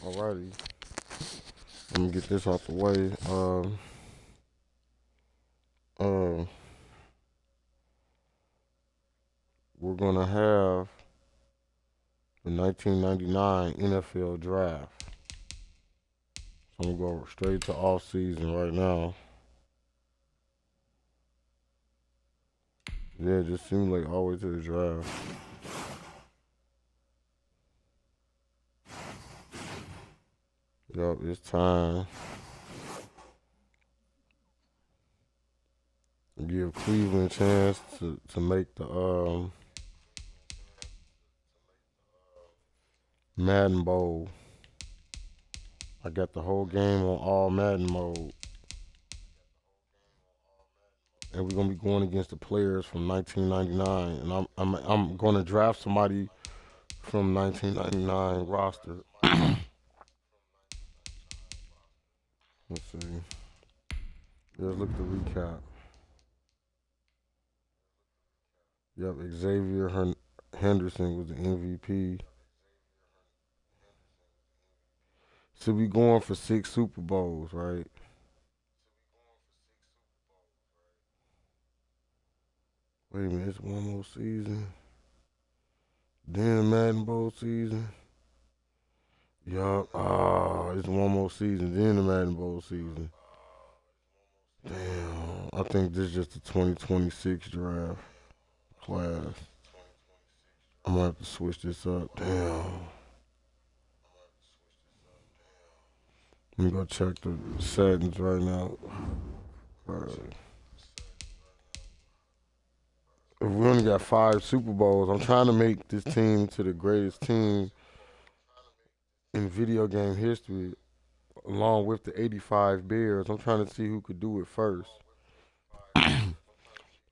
Alrighty, let me get this out the way. Uh, we're gonna have the 1999 NFL Draft. So I'm gonna go straight to off season right now. Yeah, it just seemed like all the way to the draft. Yup, it's time. Give Cleveland a chance to make the Madden Bowl. I got the whole game on all Madden mode, and we're gonna be going against the players from 1999, and I'm gonna draft somebody from 1999 roster. Let's see. Let's look at the recap. Yep, Henderson was the MVP. So we going for 6 Super Bowls, right? Wait a minute, it's one more season. Then the Madden Bowl season. Yup. It's one more season. Then the Madden Bowl season. Damn. I think this is just the 2026 draft class. I'm gonna have to switch this up. Damn. Let me go check the settings right now. Right. If we only got 5 Super Bowls, I'm trying to make this team to the greatest team in video game history, along with the '85 Bears. I'm trying to see who could do it first,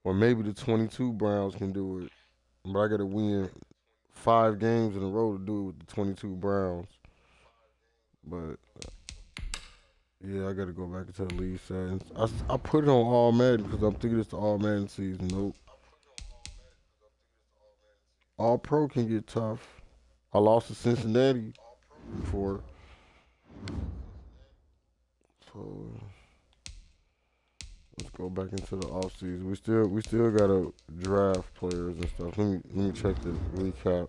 or maybe the '22 Browns can do it. But I got to win 5 games in a row to do it with the '22 Browns. But yeah, I got to go back into the league settings. I put it on All Madden because I'm thinking it's the All Madden season. Nope. All Pro can get tough. I lost to Cincinnati before, so let's go back into the off season. We still gotta draft players and stuff. Let me check the recap.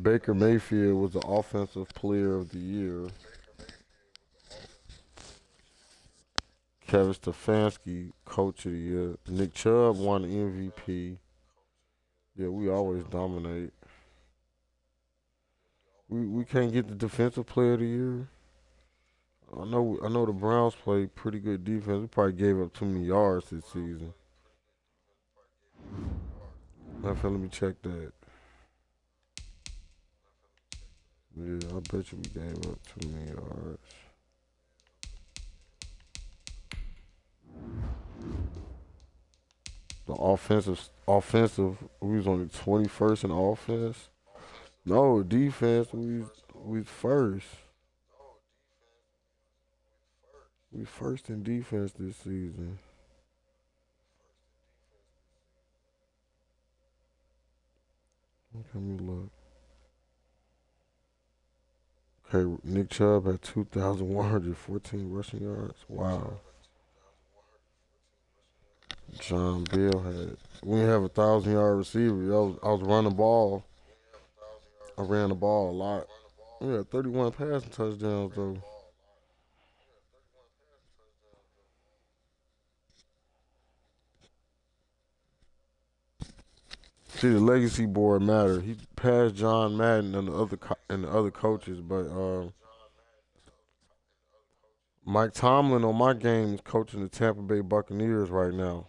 Baker Mayfield was the offensive player of the year. Kevin Stefanski, coach of the year. Nick Chubb won the MVP. Yeah, we always dominate. We can't get the defensive player of the year. I know the Browns played pretty good defense. We probably gave up too many yards this season. Let me check that. Yeah, I bet you we gave up too many yards. The offensive, we was on the 21st in offense. No, defense, we first. We first in defense this season. Let me look. Okay, Nick Chubb had 2,114 rushing yards. Wow. John Bill had. We didn't have a 1,000 yard receiver. I was running the ball. I ran the ball a lot. We had 31 passing touchdowns though. See, the legacy board matter. He passed John Madden and the other coaches, but Mike Tomlin on my game is coaching the Tampa Bay Buccaneers right now.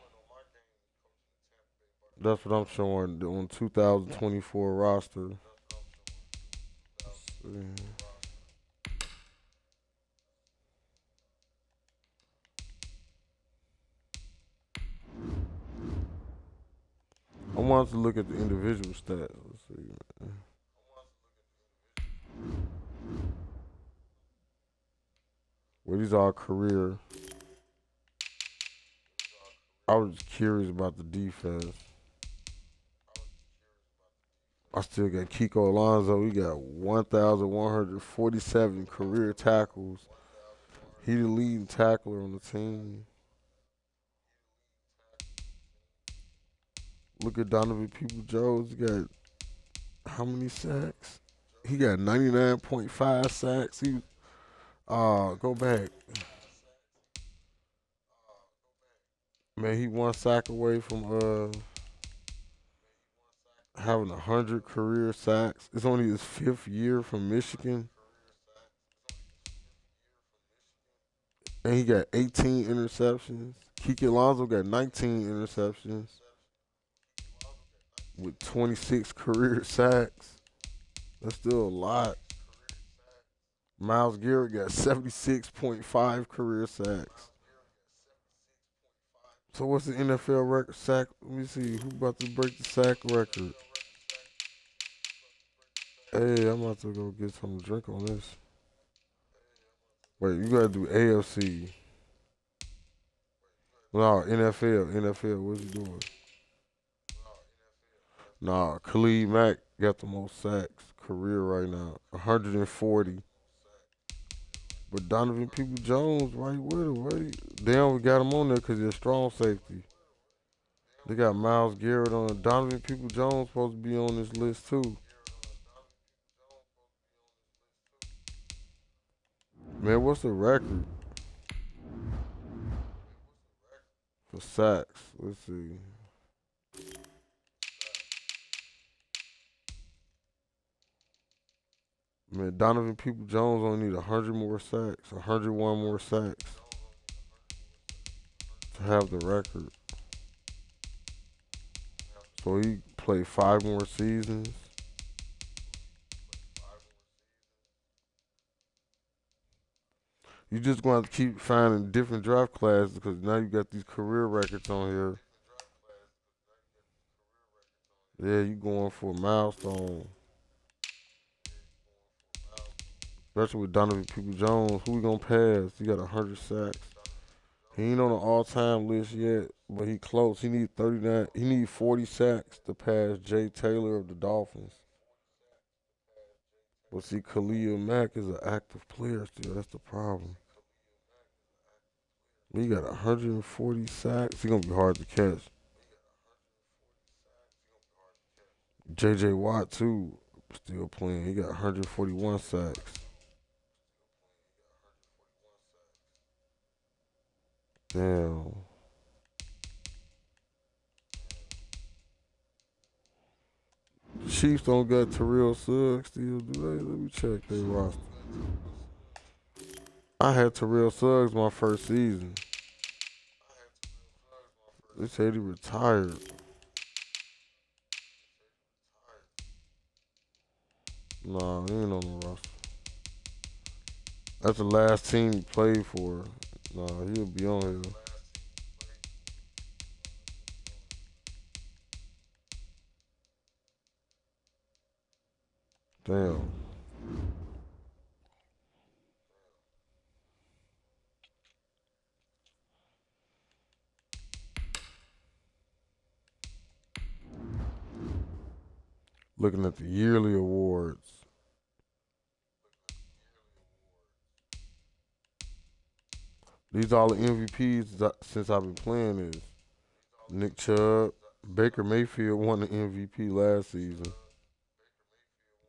That's what I'm showing on 2024 roster. I wanted to look at the individual stats. Let's see. Well, these are career. I was just curious about the defense. I still got Kiko Alonso. He got 1,147 career tackles. He the leading tackler on the team. Look at Donovan Peoples-Jones. He got how many sacks? He got 99.5 sacks. He go back. Man, he 1 sack away from having 100 career sacks. It's only his 5th year from Michigan. And he got 18 interceptions. Kiki Alonso got 19 interceptions with 26 career sacks. That's still a lot. Myles Garrett got 76.5 career sacks. So what's the NFL record sack? Let me see. Who about to break the sack record? Hey, I'm about to go get some drink on this. Wait, you gotta do AFC. No, NFL. NFL, what's he doing? Nah, Khalid Mack got the most sacks career right now. 140. But Donovan Peoples-Jones right with him. Right? They only got him on there because he's a strong safety. They got Myles Garrett on it. Donovan Peoples-Jones supposed to be on this list too. Man, what's the record for sacks? Let's see. Man, Donovan Peoples-Jones only need 100 more sacks, 101 more sacks to have the record. So he played 5 more seasons. You just going to keep finding different draft classes because now you got these career records on here. Yeah, you going for a milestone. Especially with Donovan Peoples-Jones. Who we going to pass? He got 100 sacks. He ain't on the all-time list yet, but he close. He need 39. He need 40 sacks to pass Jay Taylor of the Dolphins. But see, Khalil Mack is an active player still. That's the problem. He got 140 sacks. He gonna be hard to catch. J.J. Watt too, still playing. He got 141 sacks. Damn. The Chiefs don't got Terrell Suggs still, do they? Let me check their roster. I had Terrell Suggs my first season. They said he retired. Nah, he ain't on the roster. That's the last team he played for. Nah, he'll be on here. Damn. Looking at the yearly awards. These are all the MVPs since I've been playing this. Nick Chubb, Baker Mayfield won the MVP last season.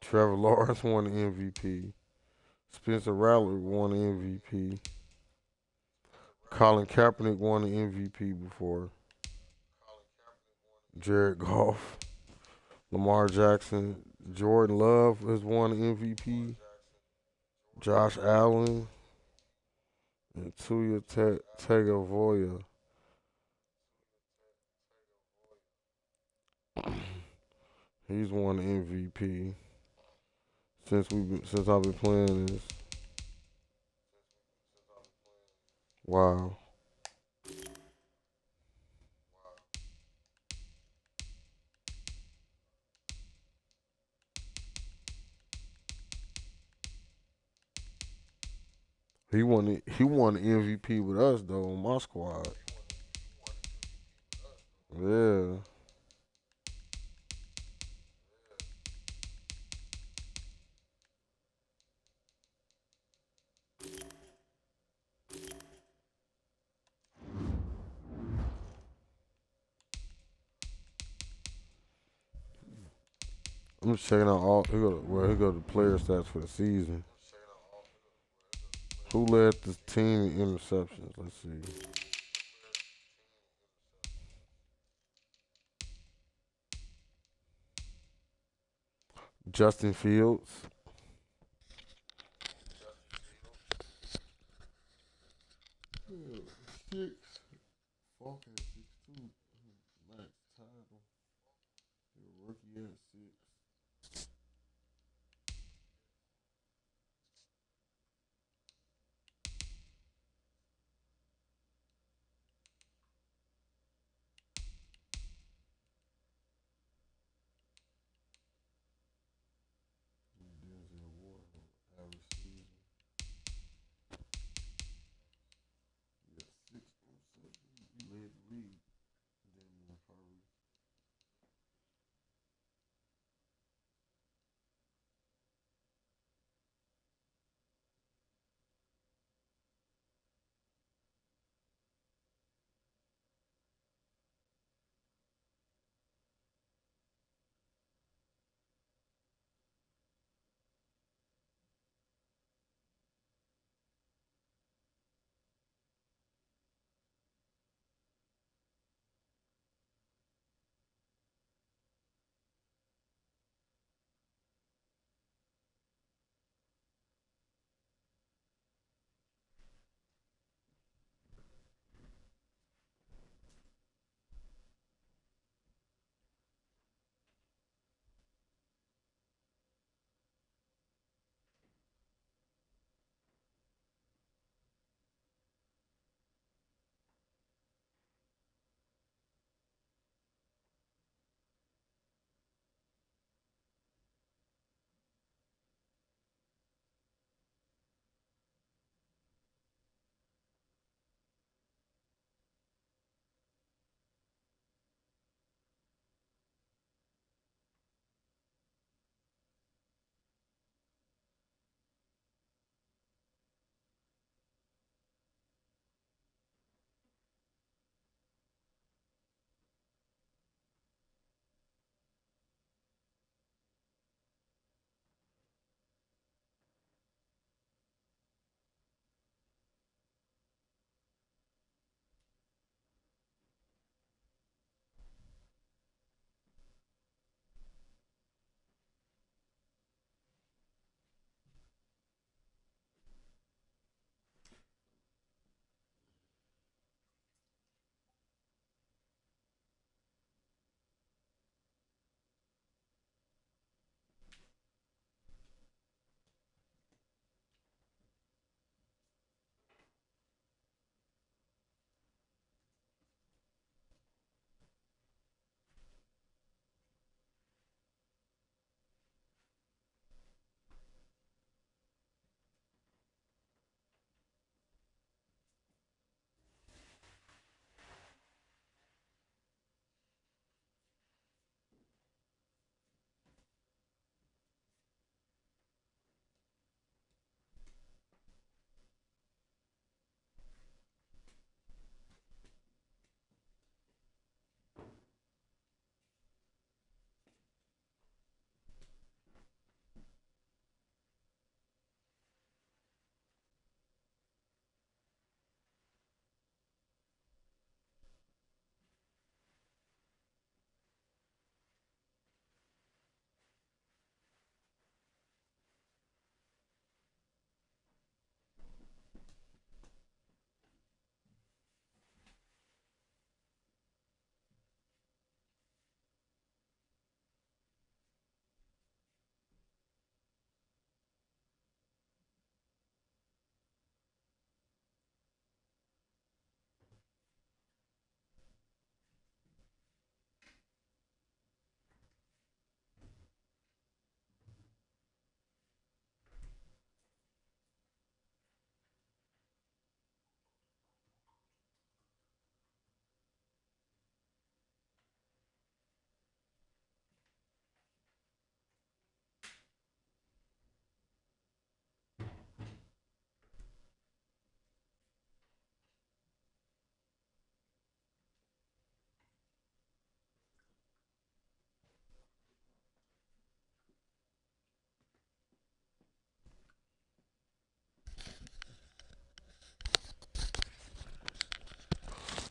Trevor Lawrence won the MVP. Spencer Rattler won the MVP. Colin Kaepernick won the MVP before. Jared Goff, Lamar Jackson, Jordan Love has won the MVP. Josh Allen and Tua Tagovailoa. He's won the MVP since I've been playing this. Wow. He won the MVP with us though on my squad. Yeah. I'm just checking out all. He go to player stats for the season. Who led the team in interceptions? Let's see. Justin Fields. Yeah, six. Falk at 6'2". Max title. Rookie at 6. Denzel Ward, average season. Yeah, 6.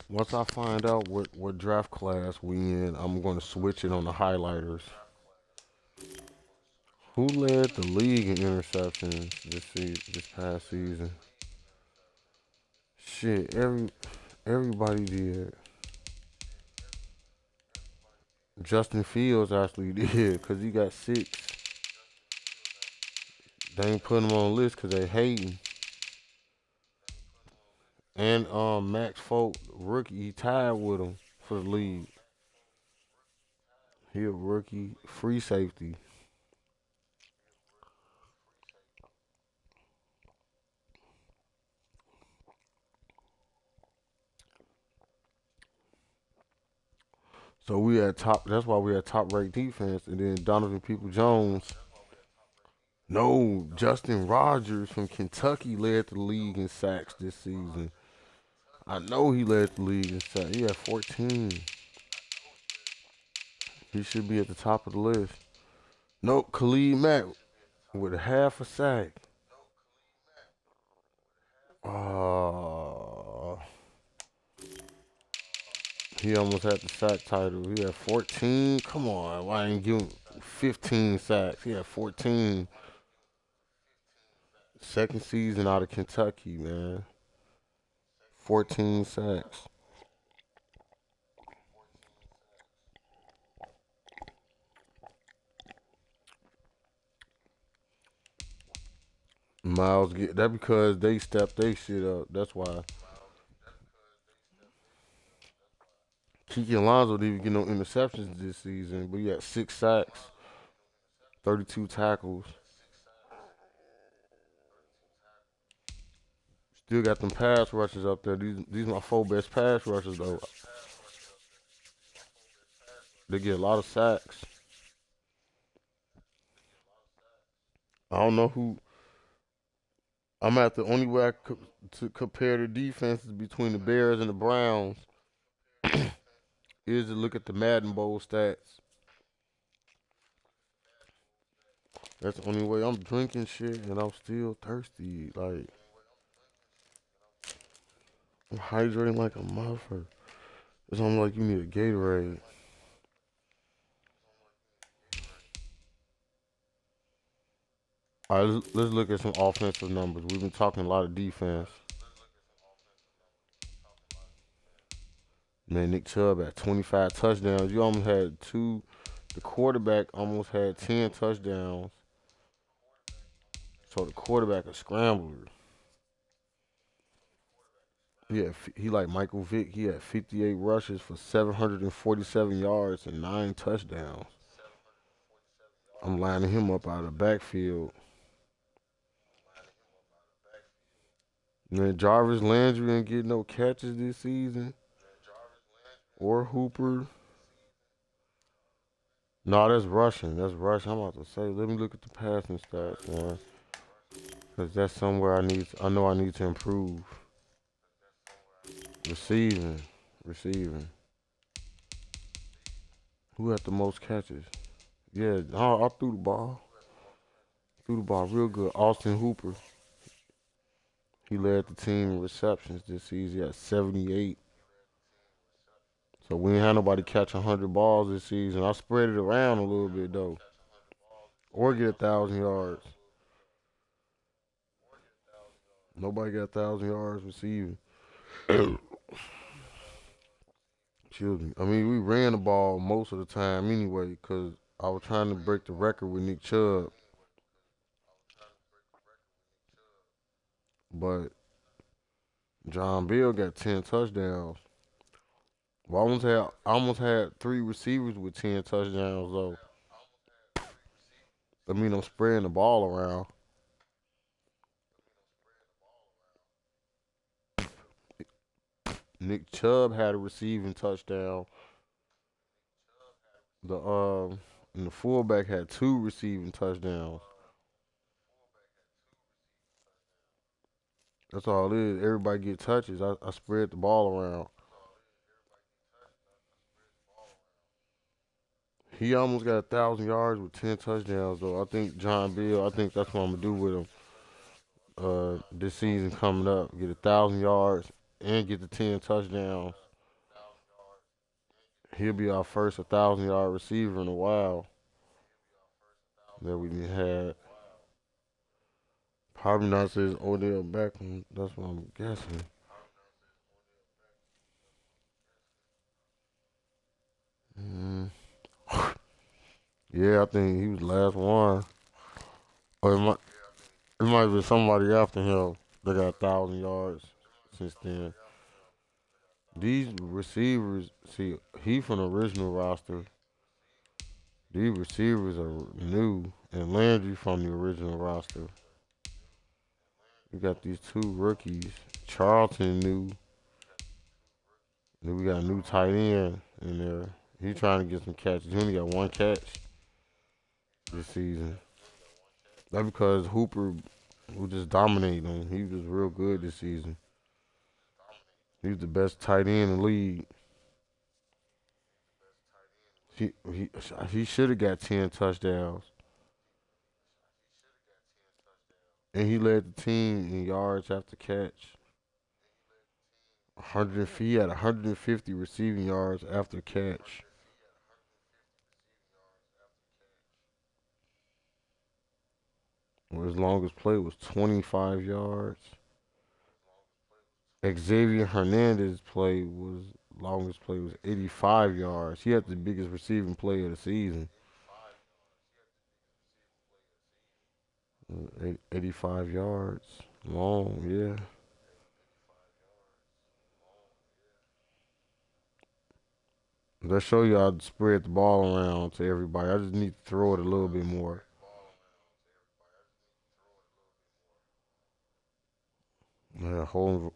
Once I find out what draft class we in, I'm going to switch it on the highlighters. Who led the league in interceptions this past season? Shit, everybody did. Justin Fields actually did because he got 6. They ain't putting him on the list because they hating. And Max Folk, rookie, he tied with him for the league. He a rookie, free safety. So we had top. That's why we had top ranked defense. And then Donovan People Jones. No, Justin Rogers from Kentucky led the league in sacks this season. I know he led the league in sacks. He had 14. He should be at the top of the list. Nope, Khalid Mack with a half a sack. Uh, he almost had the sack title. He had 14. Come on, why ain't give him 15 sacks? He had 14. Second season out of Kentucky, man. 14 sacks. Miles get that because they stepped their shit up. That's why. Kiki Alonso didn't even get no interceptions this season, but he had 6 sacks, 32 tackles. Still got them pass rushes up there. These my 4 best pass rushers though. They get a lot of sacks. I don't know who. I'm at the only way to compare the defenses between the Bears and the Browns is to look at the Madden Bowl stats. That's the only way. I'm drinking shit and I'm still thirsty. Like I'm hydrating like a motherfucker. It's almost like you need a Gatorade. All right, let's look at some offensive numbers. We've been talking a lot of defense. Man, Nick Chubb had 25 touchdowns. You almost had two. The quarterback almost had 10 touchdowns. So the quarterback a scrambler. He like Michael Vick. He had 58 rushes for 747 yards and 9 touchdowns. I'm lining him up out of the backfield. Man, Jarvis Landry didn't get no catches this season. Or Hooper. No, that's rushing. That's rushing. I'm about to say. Let me look at the passing stats, man. Cause that's somewhere I know I need to improve. Receiving. Receiving. Who had the most catches? Yeah, I threw the ball. Threw the ball real good. Austin Hooper. He led the team in receptions this season. He had 78. So we ain't had nobody catch 100 balls this season. I spread it around a little bit though, or get 1,000 yards. Nobody got 1,000 yards receiving. Excuse me. I mean, we ran the ball most of the time anyway, because I was trying to break the record with Nick Chubb, but John Bell got 10 touchdowns. Well, I almost had 3 receivers with 10 touchdowns though. I mean, I'm spreading the ball around. Nick Chubb had a receiving touchdown. The and the fullback had 2 receiving touchdowns. That's all it is. Everybody get touches. I spread the ball around. He almost got 1,000 yards with 10 touchdowns though. I think John Bill. I think that's what I'm gonna do with him. This season coming up, get 1,000 yards and get the 10 touchdowns. He'll be our first 1,000 yard receiver in a while that we had. Probably not says Odell Beckham. That's what I'm guessing. Mm. Yeah, I think he was the last one. Or it might be somebody after him that got 1,000 yards since then. These receivers, see, he from the original roster. These receivers are new, and Landry from the original roster. We got these two rookies. Charlton new. Then we got a new tight end in there. He trying to get some catches. He only got one catch this season. That's because Hooper was just dominating him. He was real good this season. He was the best tight end in the league. He he he should have got 10 touchdowns, and he led the team in yards after catch. 100, he had 150 receiving yards after catch. Well, his longest play was 25 yards. Xavier Hernandez longest play was 85 yards. He had the biggest receiving play of the season. 85 yards. Long, yeah. Let's show you how to spread the ball around to everybody. I just need to throw it a little bit more. Yeah, whole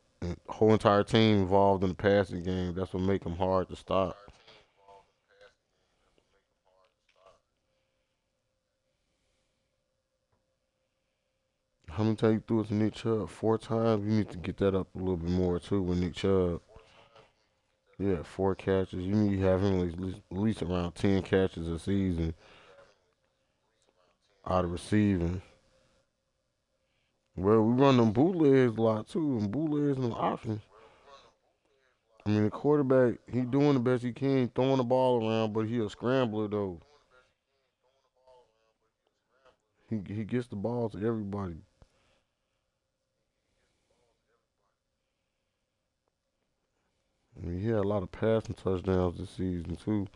entire team involved in the passing game. That's what make them hard to stop. How many times you threw it to Nick Chubb? 4 times. You need to get that up a little bit more too with Nick Chubb. Yeah, 4 catches. You need to have him at least around 10 catches a season out of receiving. Well, we run them bootlegs a lot too, and bootlegs and options. I mean, the quarterback, he doing the best he can, throwing the ball around, but he a scrambler though. He gets the ball to everybody. I mean, he had a lot of passing touchdowns this season too.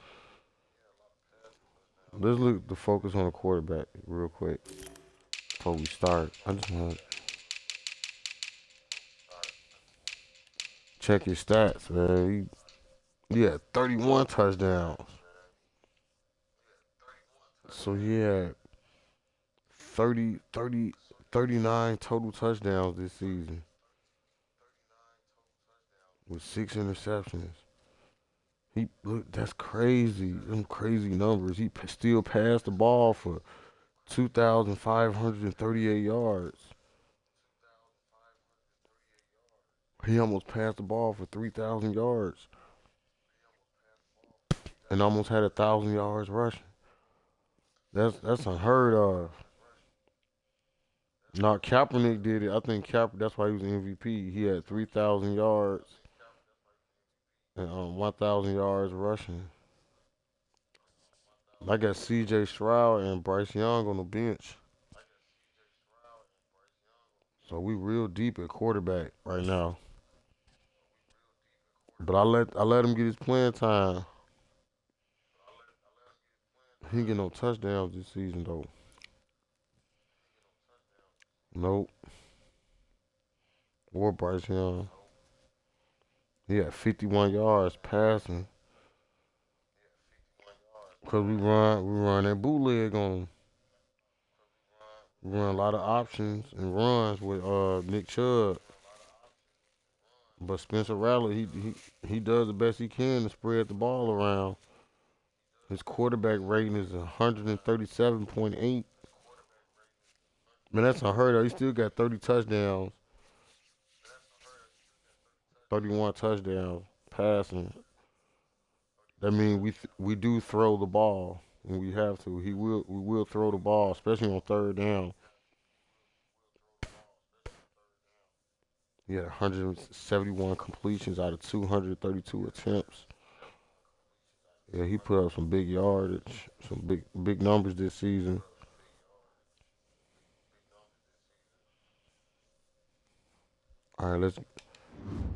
Let's look the focus on the quarterback real quick before we start. I just want to check his stats, man. He had 31 touchdowns. So he had 30, 30, 39 total touchdowns this season with 6 interceptions. He look, that's crazy. Them crazy numbers. Still passed the ball for 2,538 yards. He almost passed the ball for 3,000 yards and almost had 1,000 yards rushing. That's unheard of. Now Kaepernick did it. I think that's why he was MVP. He had 3,000 yards and 1,000 yards rushing. I got C.J. Stroud and Bryce Young on the bench, so we real deep at quarterback right now. But I let him get his playing time. He ain't get no touchdowns this season though. Nope. Or Bryce Young. He had 51 yards passing because we run that bootleg on him. We run a lot of options and runs with Nick Chubb. But Spencer Rattler, he does the best he can to spread the ball around. His quarterback rating is 137.8. Man, that's unheard of. He still got 30 touchdowns, 31 touchdowns passing. That means we do throw the ball when we have to. We will throw the ball, especially on third down. He had 171 completions out of 232 attempts. Yeah, he put up some big yardage, some big numbers this season. All right, let's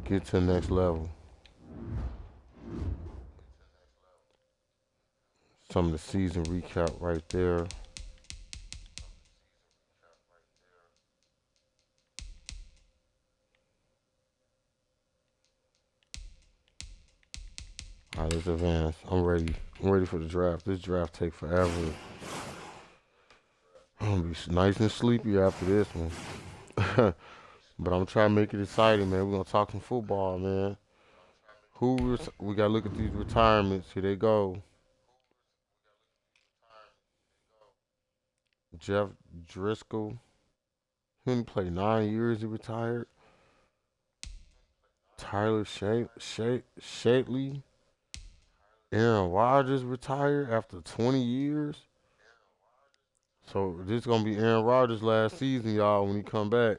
get to the next level. Some of the season recap right there. All right, let's advance. I'm ready. I'm ready for the draft. This draft take forever. I'm gonna be nice and sleepy after this one. But I'm trying to make it exciting, man. We're gonna talk some football, man. We gotta look at these retirements. Here they go. Jeff Driscoll. He only played 9 years. He retired. Tyler Shatley. Aaron Rodgers retired after 20 years. So this is gonna be Aaron Rodgers' last season, y'all. When he come back,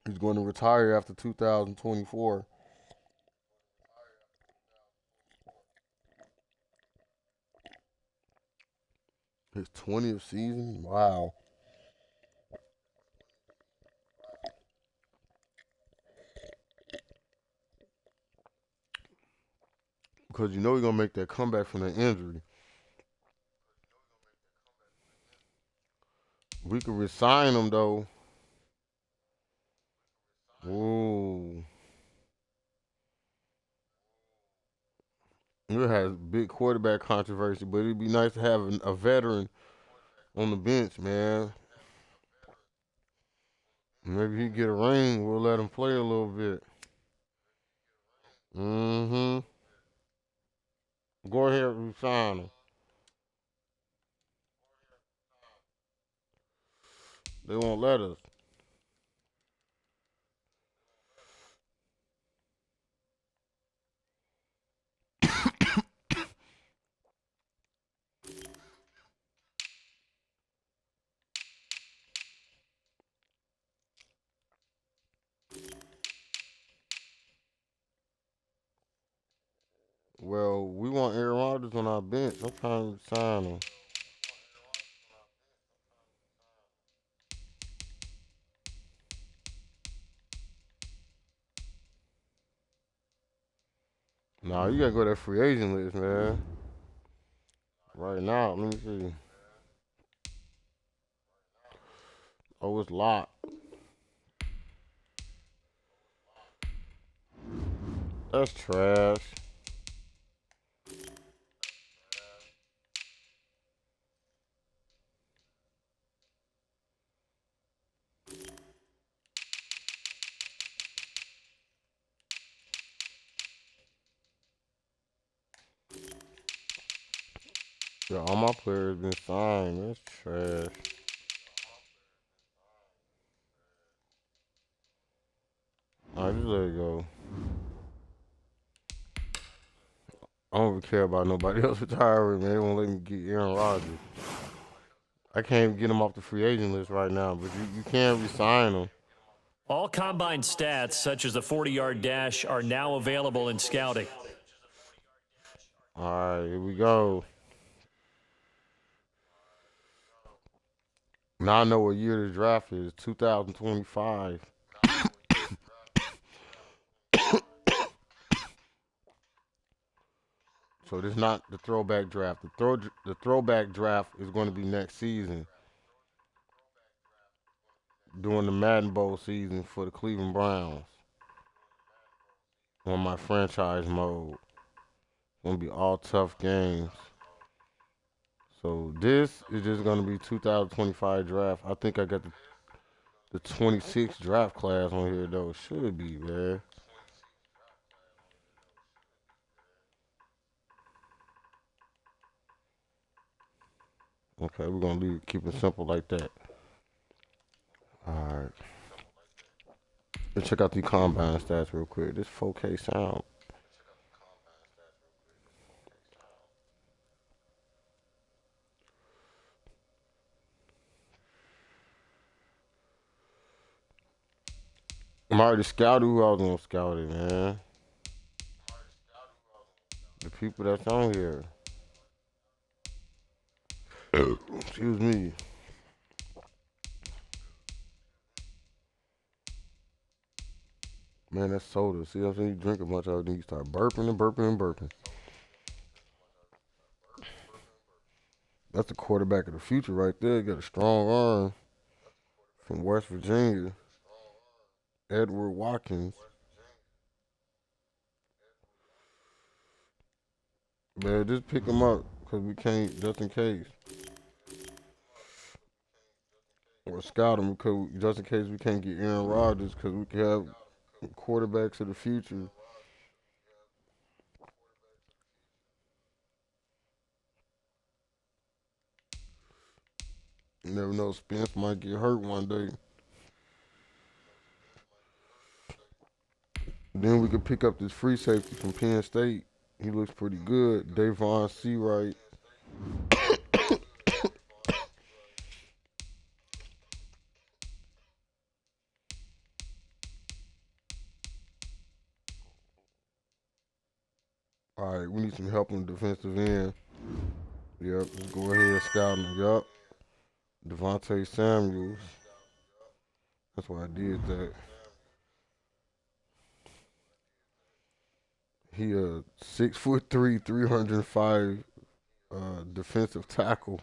he's going to retire after 2024. His 20th season. Wow. Because you know he's gonna make that comeback from the injury. We could resign him though. Ooh. It has big quarterback controversy, but it'd be nice to have a veteran on the bench, man. Maybe he get a ring. We'll let him play a little bit. Mm-hmm. Go ahead and resign him. They won't let us. Well, we want Aaron Rodgers on our bench. I'm trying to resign him. Nah, you gotta go to that free agent list, man. Right now, let me see. Oh, it's locked. That's trash. Yeah, all my players been signed. That's trash. I just let it go. I don't even care about nobody else retiring, man. They won't let me get Aaron Rodgers. I can't even get him off the free agent list right now, but you can't resign him. All combine stats, such as the 40-yard dash, are now available in scouting. All right, here we go. Now I know what year the draft is. 2025. So this is not the throwback draft. The throwback draft is going to be next season during the Madden Bowl season for the Cleveland Browns on my franchise mode. It's going to be all tough games. So this is just going to be 2025 draft. I think I got the 26 draft class on here though. Should be, man. Okay, we're gonna keep it simple like that. All right. Let's check out the combine stats real quick. This 4K sound. I'm already scouted who I was gonna scout it, man. The people that's on here. Excuse me. Man, that's soda. See what I'm saying? You drink a bunch of it, then you start burping and burping and burping. That's the quarterback of the future right there. Got a strong arm from West Virginia. Edward Watkins. Man, just pick him up because we can't, just in case. Or scout him because just in case we can't get Aaron Rodgers because we can have quarterbacks of the future. You never know, Spence might get hurt one day. Then we could pick up this free safety from Penn State. He looks pretty good. Davon Seawright. All right, we need some help on the defensive end. Yep, let's go ahead and scout him. Yep. Devontae Samuels. That's why I did that. He 6'3", 305 defensive tackle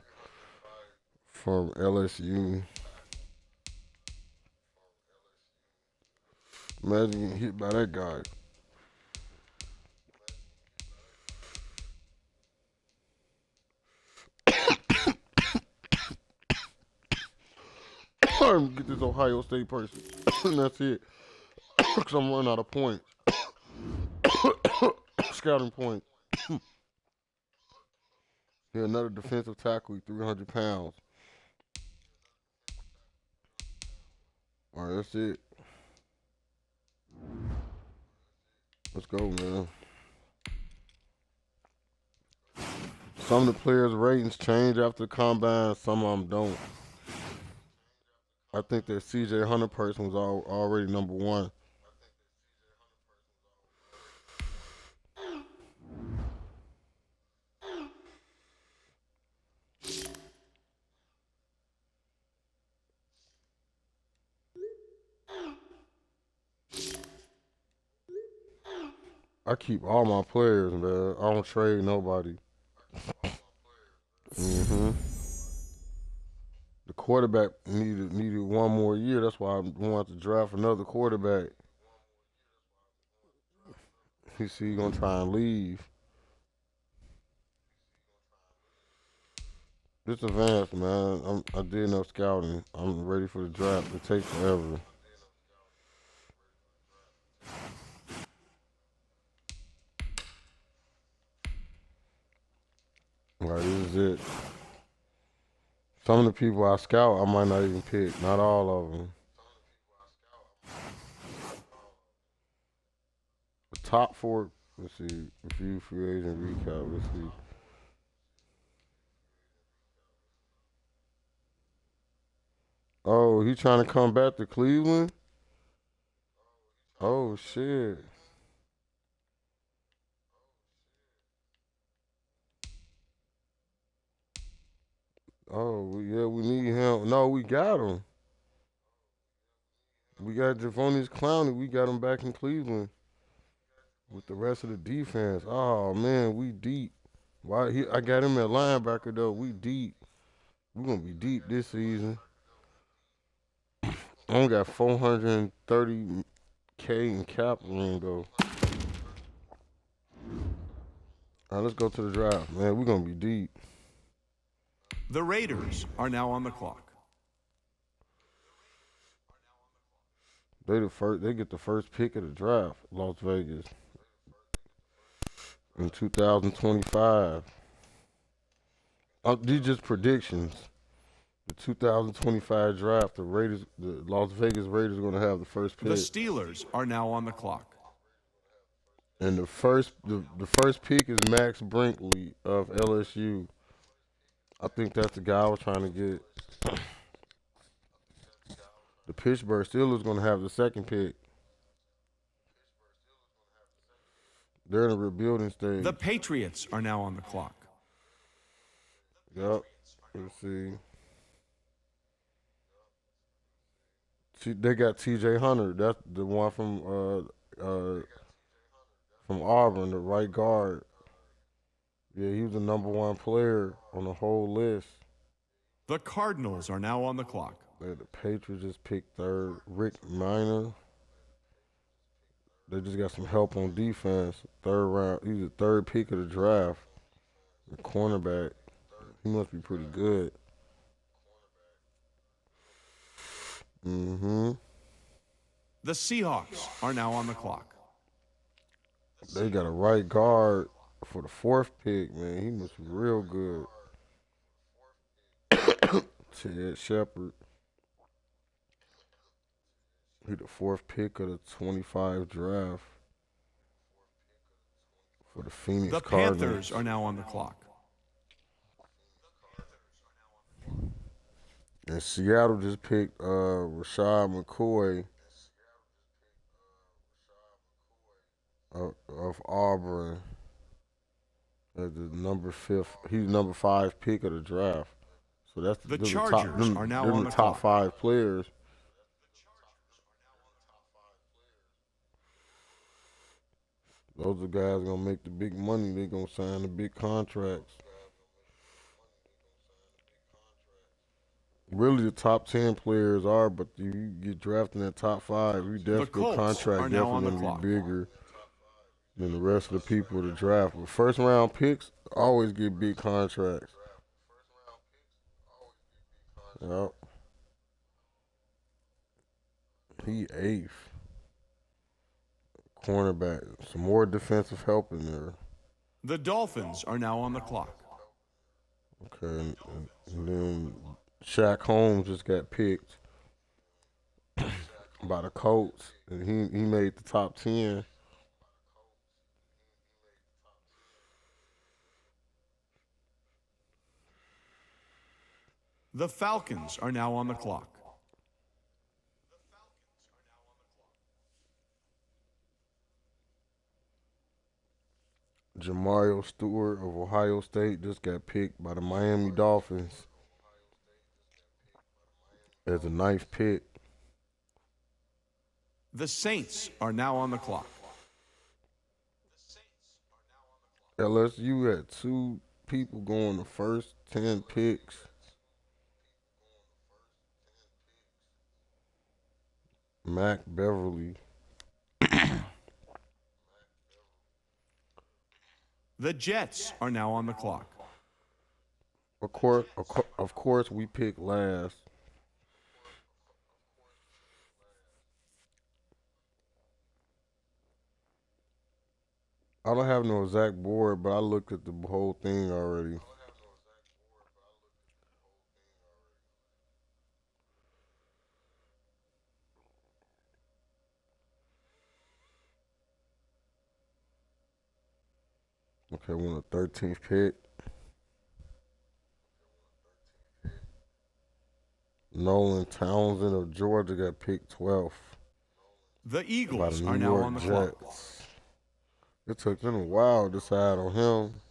from LSU. Imagine getting hit by that guy. Get this Ohio State person. And that's it. Because I'm running out of points. Scouting points. Here, another defensive tackle, 300 pounds. All right, that's it. Let's go, man. Some of the players' ratings change after the combine, some of them don't. I think that CJ Hunter person was already number one. I keep all my players, man. I don't trade nobody. hmm The quarterback needed one more year. That's why I wanted to draft another quarterback. He see he gonna try and leave. This advanced, man. I did enough scouting. I'm ready for the draft. It takes forever. All right, this is it. Some of the people I scout, I might not even pick. Not all of them. The top four. Let's see. Review free agent recap. Let's see. Oh, he trying to come back to Cleveland? Oh shit. Oh yeah, we need him. No, we got him. We got Javonius Clowney. We got him back in Cleveland with the rest of the defense. Oh man, we deep. Why? I got him at linebacker though. We deep. We gonna be deep this season. I only got 430K in cap room though. All right, let's go to the draft, man. We gonna be deep. The Raiders are now on the clock. They the first. They get the first pick of the draft. Las Vegas in 2025. These just predictions. The 2025 draft, the Las Vegas Raiders, are going to have the first pick. The Steelers are now on the clock. And the first pick is Max Brinkley of LSU. I think that's the guy I was trying to get. The Pittsburgh Steelers going to have the second pick. They're in a rebuilding stage. The Patriots are now on the clock. Yep. Let's see. They got T.J. Hunter. That's the one from Auburn, the right guard. Yeah, he was the #1 player on the whole list. The Cardinals are now on the clock. The Patriots just picked third. Rick Miner. They just got some help on defense. Third round. He's the third pick of the draft. The cornerback. He must be pretty good. Mm-hmm. The Seahawks are now on the clock. They got a right guard for the 4th pick, man. He must be real good. Ted Shepard. He the 4th pick of the 25 draft for the Phoenix The Cardinals. Panthers are now on the clock. And Seattle just picked Rashad McCoy of Auburn as the #5. He's #5 pick of the draft. So that's The them Chargers top, are now them on the the top clock. 5 players. Those are guys gonna make the big money. They gonna sign the big contracts. Really, the top 10 players are, but you get drafted in that top 5, you definitely Colts contract are now on definitely the gonna clock. be bigger than the rest of the people to draft. But first round picks always get big contracts. Yep. He 8th. Cornerback. Some more defensive help in there. The Dolphins are now on the clock. Okay, and then Shaq Holmes just got picked by the Colts, and he made the top 10. The Falcons are now on the clock. Jamario Stewart of Ohio State just got picked by the Miami Dolphins as the 9th pick. The Saints are now on the clock. LSU had 2 people going the first 10 picks. Mac Beverly. The Jets are now on the clock. Of course, we picked last. I don't have no exact board, but I looked at the whole thing already. Okay, we're on the 13th pick. Nolan Townsend of Georgia got picked 12th The by Eagles the are New now York on the clock. Jets. It took them a while to decide on him.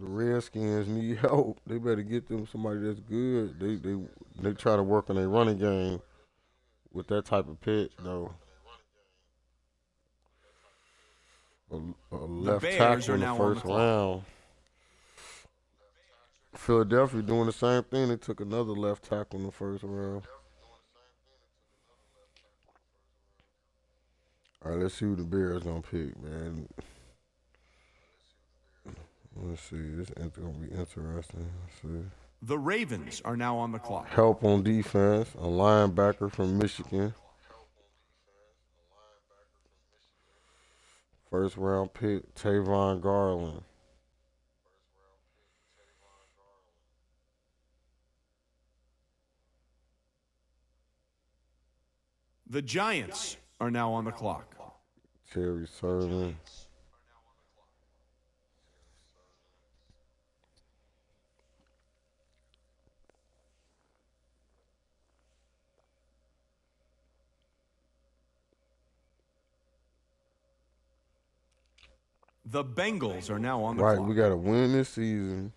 The Redskins need help. They better get them somebody that's good. They try to work on their running game with that type of pick, though. A left Bears tackle are in the now on the first clock. round. Philadelphia doing the same thing. They took another left tackle in the first round. All right, let's see who the Bears gonna pick, man. Let's see. This is gonna be interesting. Let's see. The Ravens are now on the clock. Help on defense. A linebacker from Michigan. First round pick, Tavon Garland. The Giants are now on the clock. Terry Sermon. The Bengals are now on the Right, clock. we got to win this season.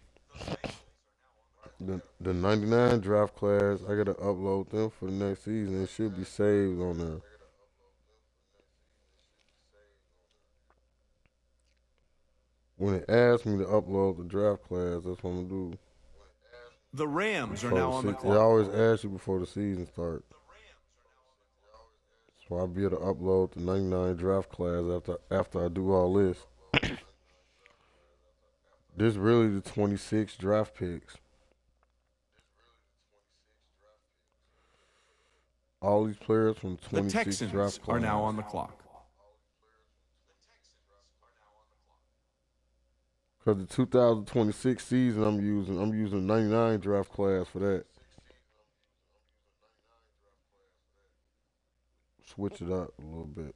The 99 draft class, I got to upload them for the next season. It should be saved on there. When it asks me to upload the draft class, that's what I'm going to do. The Rams are Before now the on the It clock. always asks you before the season starts. So I'll be able to upload the 99 draft class after I do all this. This really the 26 draft picks. All these players from The 26 Texans draft class. are now on the clock. Because the 2026 season I'm using 99 draft class for that. Switch it up a little bit.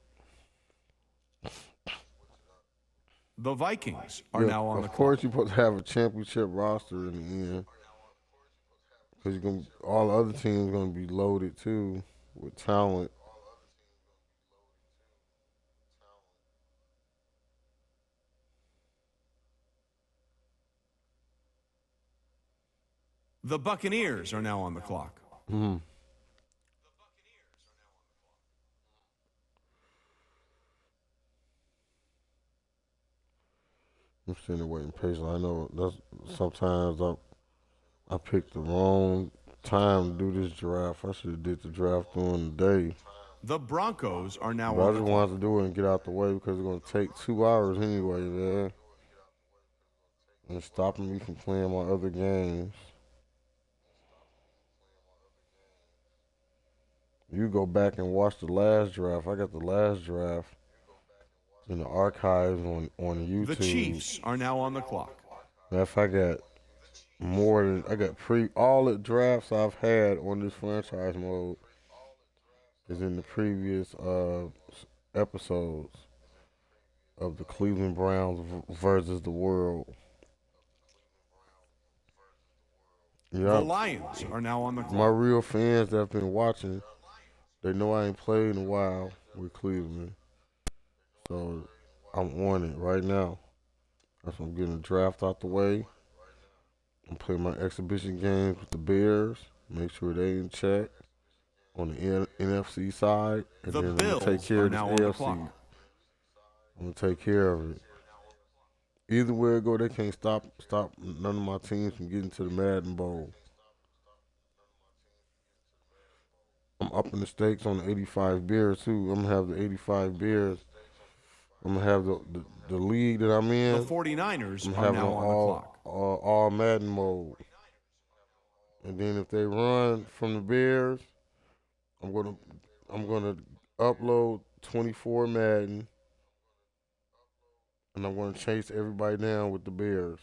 The Vikings are now on the Of course, clock. you're supposed to have a championship roster in the end. Because all the other teams are going to be loaded too with talent. The Buccaneers are now on the clock. Mm-hmm. I'm sitting there waiting patiently. I know that's sometimes I picked the wrong time to do this draft. I should have did the draft during the day. The Broncos are now But I on the just clock. wanted to do it and get out the way because it's going to take 2 hours anyway, man. And it's stopping me from playing my other games. You go back and watch the last draft. I got the last draft in the archives on YouTube. The Chiefs are now on the clock. If I got all the drafts I've had on this franchise mode is in the previous episodes of the Cleveland Browns versus the world. The Lions are now on the clock. My real fans that have been watching, they know I ain't played in a while with Cleveland. So I'm on it right now. That's why I'm getting the draft out the way. I'm playing my exhibition games with the Bears. Make sure they in check on the NFC side. And The then Bills I'm going to take care are of this now on the AFC. clock. I'm going to take care of it. Either way it go, they can't stop none of my teams from getting to the Madden Bowl. I'm upping the stakes on the 85 Bears, too. I'm going to have the 85 Bears. I'm going to have the league that I'm in. The 49ers I'm are having now on the clock. all Madden mode. And then if they run from the Bears, I'm gonna upload 24 Madden, and I'm gonna chase everybody down with the Bears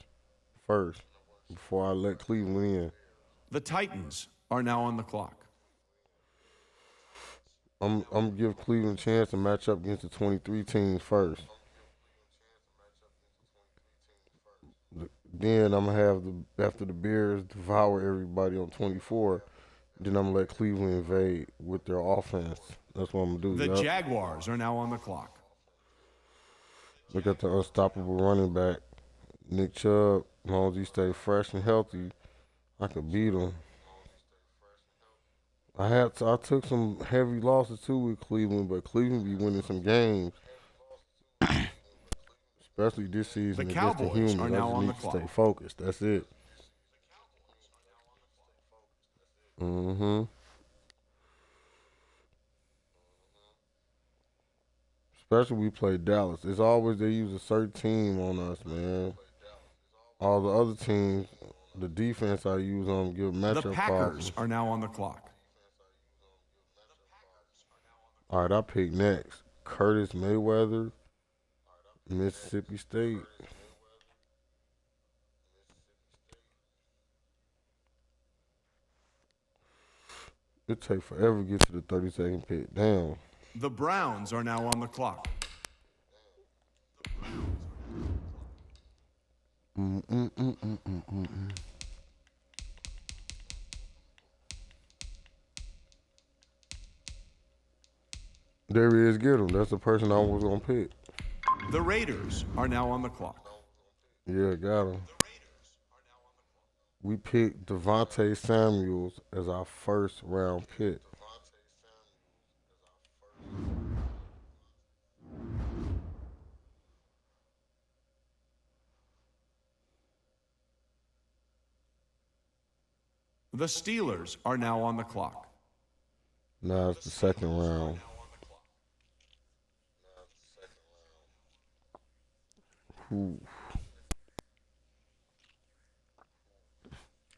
first before I let Cleveland in. The Titans are now on the clock. I'm gonna give Cleveland a chance to match up against the 23 teams first. Then I'm gonna have after the Bears devour everybody on 24, then I'm gonna let Cleveland invade with their offense. That's what I'm gonna do. The Jaguars are now on the clock. Look at the unstoppable running back, Nick Chubb. As long as he stay fresh and healthy, I could beat him. I took some heavy losses too with Cleveland, but Cleveland be winning some games. Especially this season The against the Cowboys humans. are now I just on need the to clock. stay focused. That's it. Mm-hmm. Especially we play Dallas. It's always they use a certain team on us, man. All the other teams, the defense I use on them give matchup The problems. Packers are now on the clock. All right, I pick next. Curtis Mayweather, Mississippi State. It take forever to get to the 32nd pick. Damn. The Browns are now on the clock. There he is, get him. That's the person I was gonna pick. The Raiders are now on the clock. Yeah, got him. We picked Devontae Samuels as our first round pick. The Steelers are now on the clock. Now it's the second round. Who?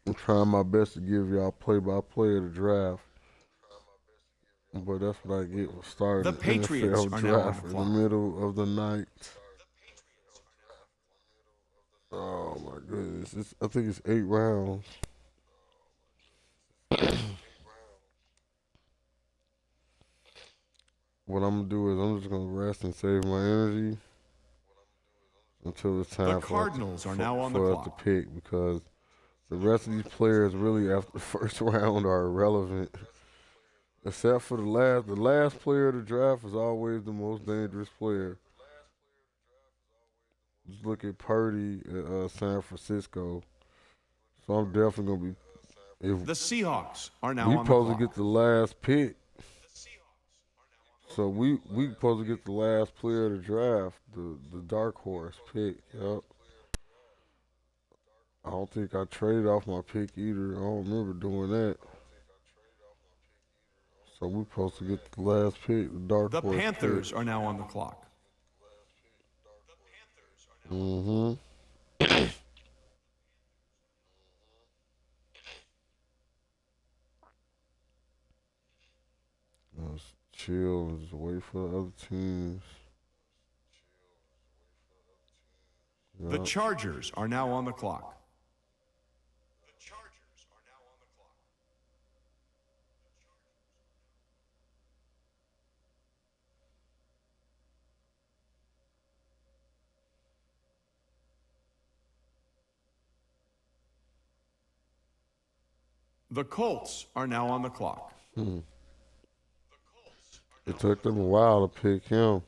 I'm trying my best to give y'all play-by-play of the draft, but that's what I get for starting The Patriots NFL are now on draft the in clock. the middle of the night. Oh my goodness! I think it's 8 rounds. What I'm gonna do is I'm just gonna rest and save my energy until it's time The Cardinals are now on the for us to clock. pick, because the rest of these players really after the first round are irrelevant. Except for the last player of the draft is always the most dangerous player. Just look at Purdy at San Francisco. So I'm definitely gonna be. If The Seahawks are now we on the supposed to clock. get the last pick, so we supposed to get the last player of the draft, the dark horse pick. Yep. I don't think I traded off my pick either. I don't remember doing that. So we supposed to get the last pick, the dark The horse Panthers pick. are now on the clock. Mm-hmm. Let's chill and just wait for the other teams. The Yep. Chargers are now on the clock. The Colts are now on the clock. It took them a while to pick him.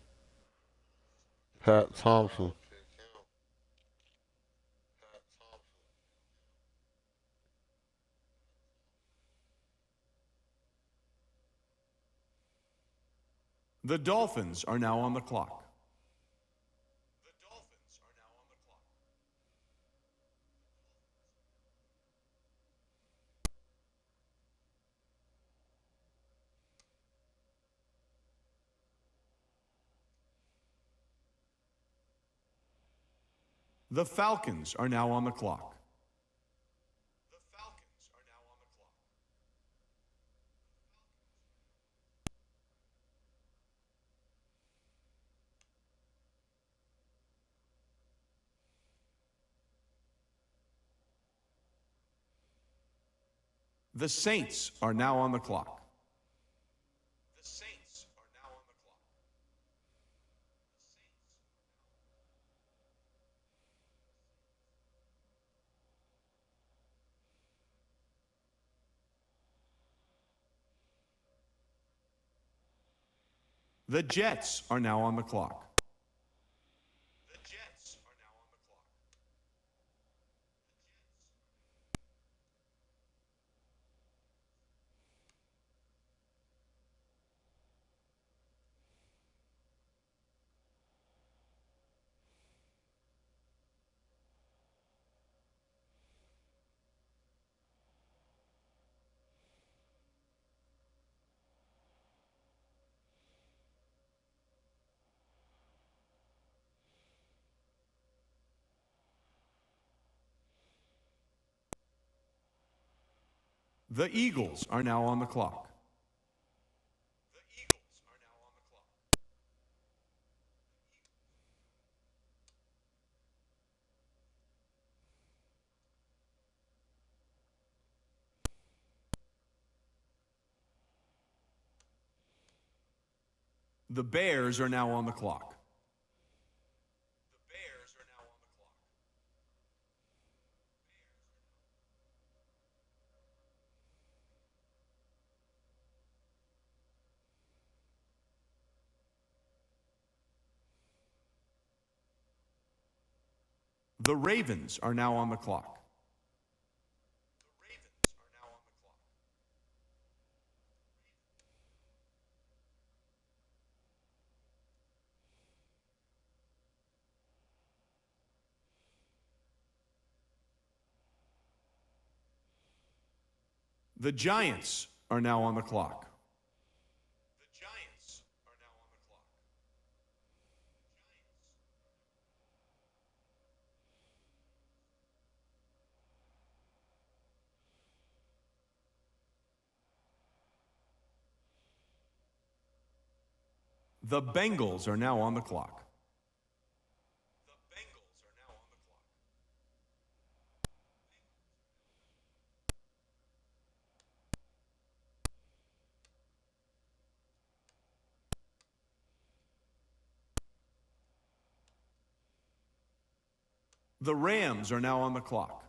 Pat Thompson. The Dolphins are now on the clock. The Falcons are now on the clock. The Saints are now on the clock. The Jets are now on the clock. The Eagles are now on the clock. The Bears are now on the clock. The Ravens are now on the clock. The Giants are now on the clock. The Bengals are now on the clock. The Rams are now on the clock.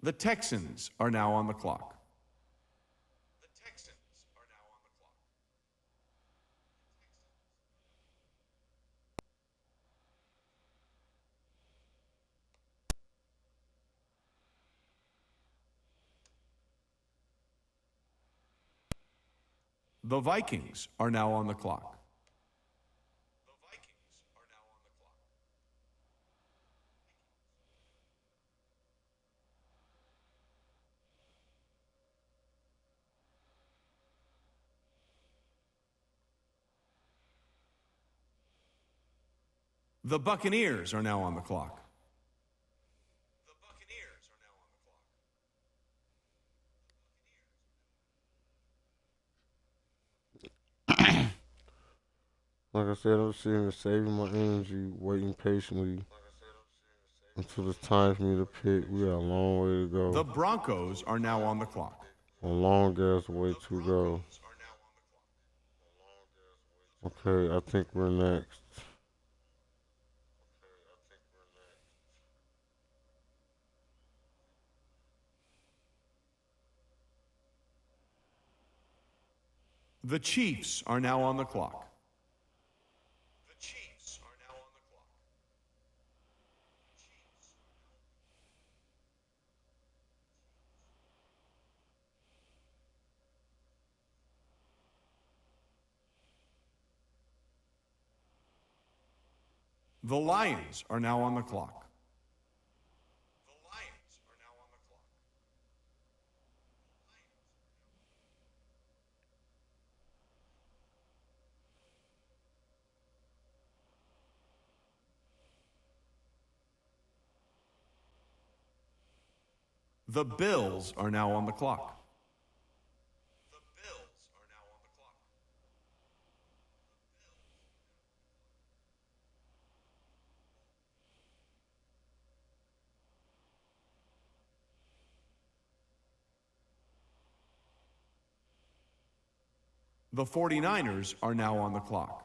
The Texans are now on the clock. The Vikings are now on the clock. The Buccaneers are now on the clock. Like I said, I'm sitting here saving my energy, waiting patiently until it's time for me to pick. We got a long way to go. The Broncos are now on the clock. A long ass way to go. Okay, I think we're next. The Chiefs are now on the clock. The Lions are now on the clock. The Bills are now on the clock. The 49ers are now on the clock.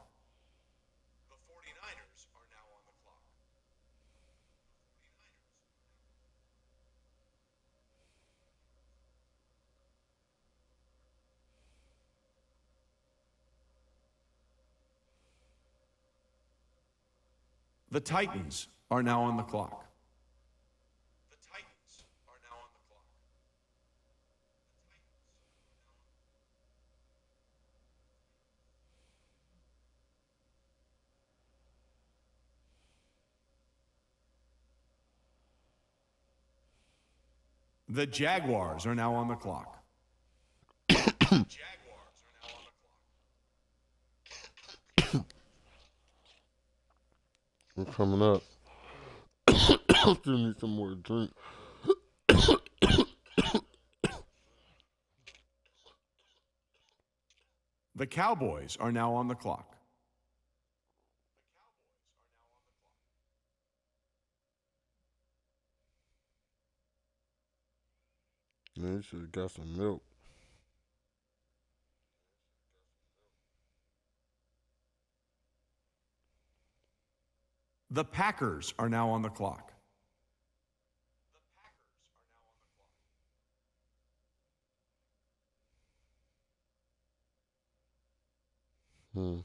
The Titans are now on the clock. The Jaguars are now on the clock. We're coming up. Still need some more drink. The Cowboys are now on the clock. Man, you should have got some milk. The Packers are now on the clock. Hmm.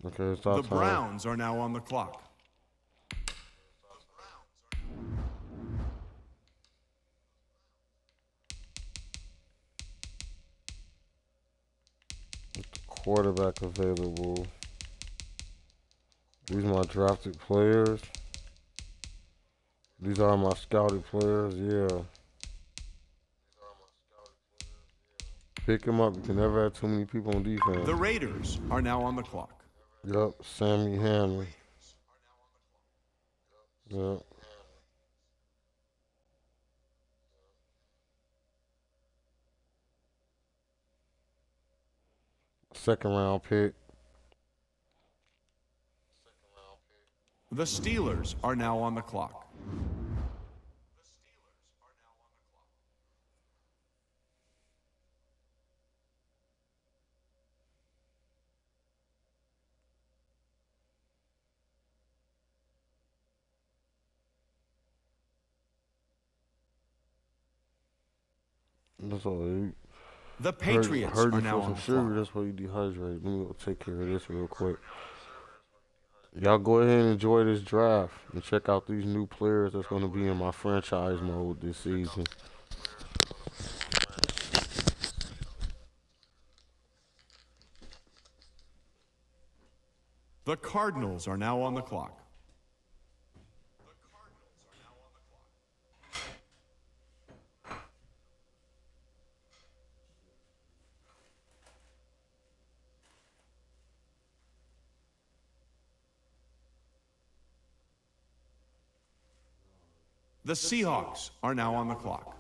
Okay, it's our The time. Browns are now on the clock. Quarterback available. These are my drafted players. These are my scouted players. Yeah. Pick him up. You can never have too many people on defense. The Raiders are now on the clock. Yup. Sammy Hammond. Yup. Second round pick. The Steelers are now on the clock. That's all. You The Patriots heard are you now for on some the sugar. clock. That's why you dehydrated. Let me go take care of this real quick. Y'all go ahead and enjoy this draft and check out these new players that's going to be in my franchise mode this season. The Cardinals are now on the clock. The Seahawks are now on the clock.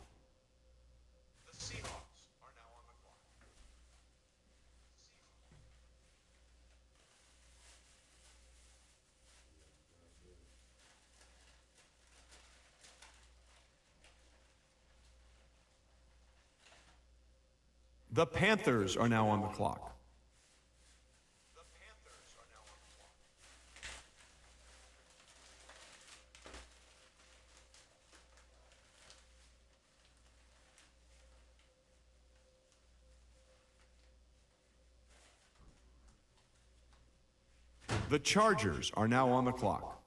The Panthers are now on the clock. The Chargers are now on the clock.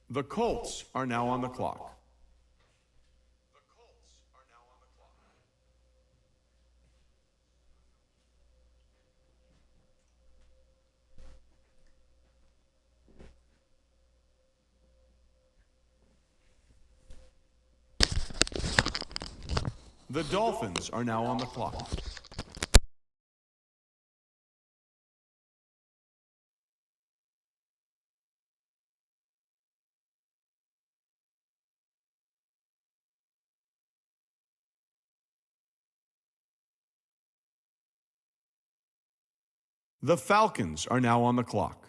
The Colts are now on the clock. The Dolphins are now on the clock. The Falcons are now on the clock.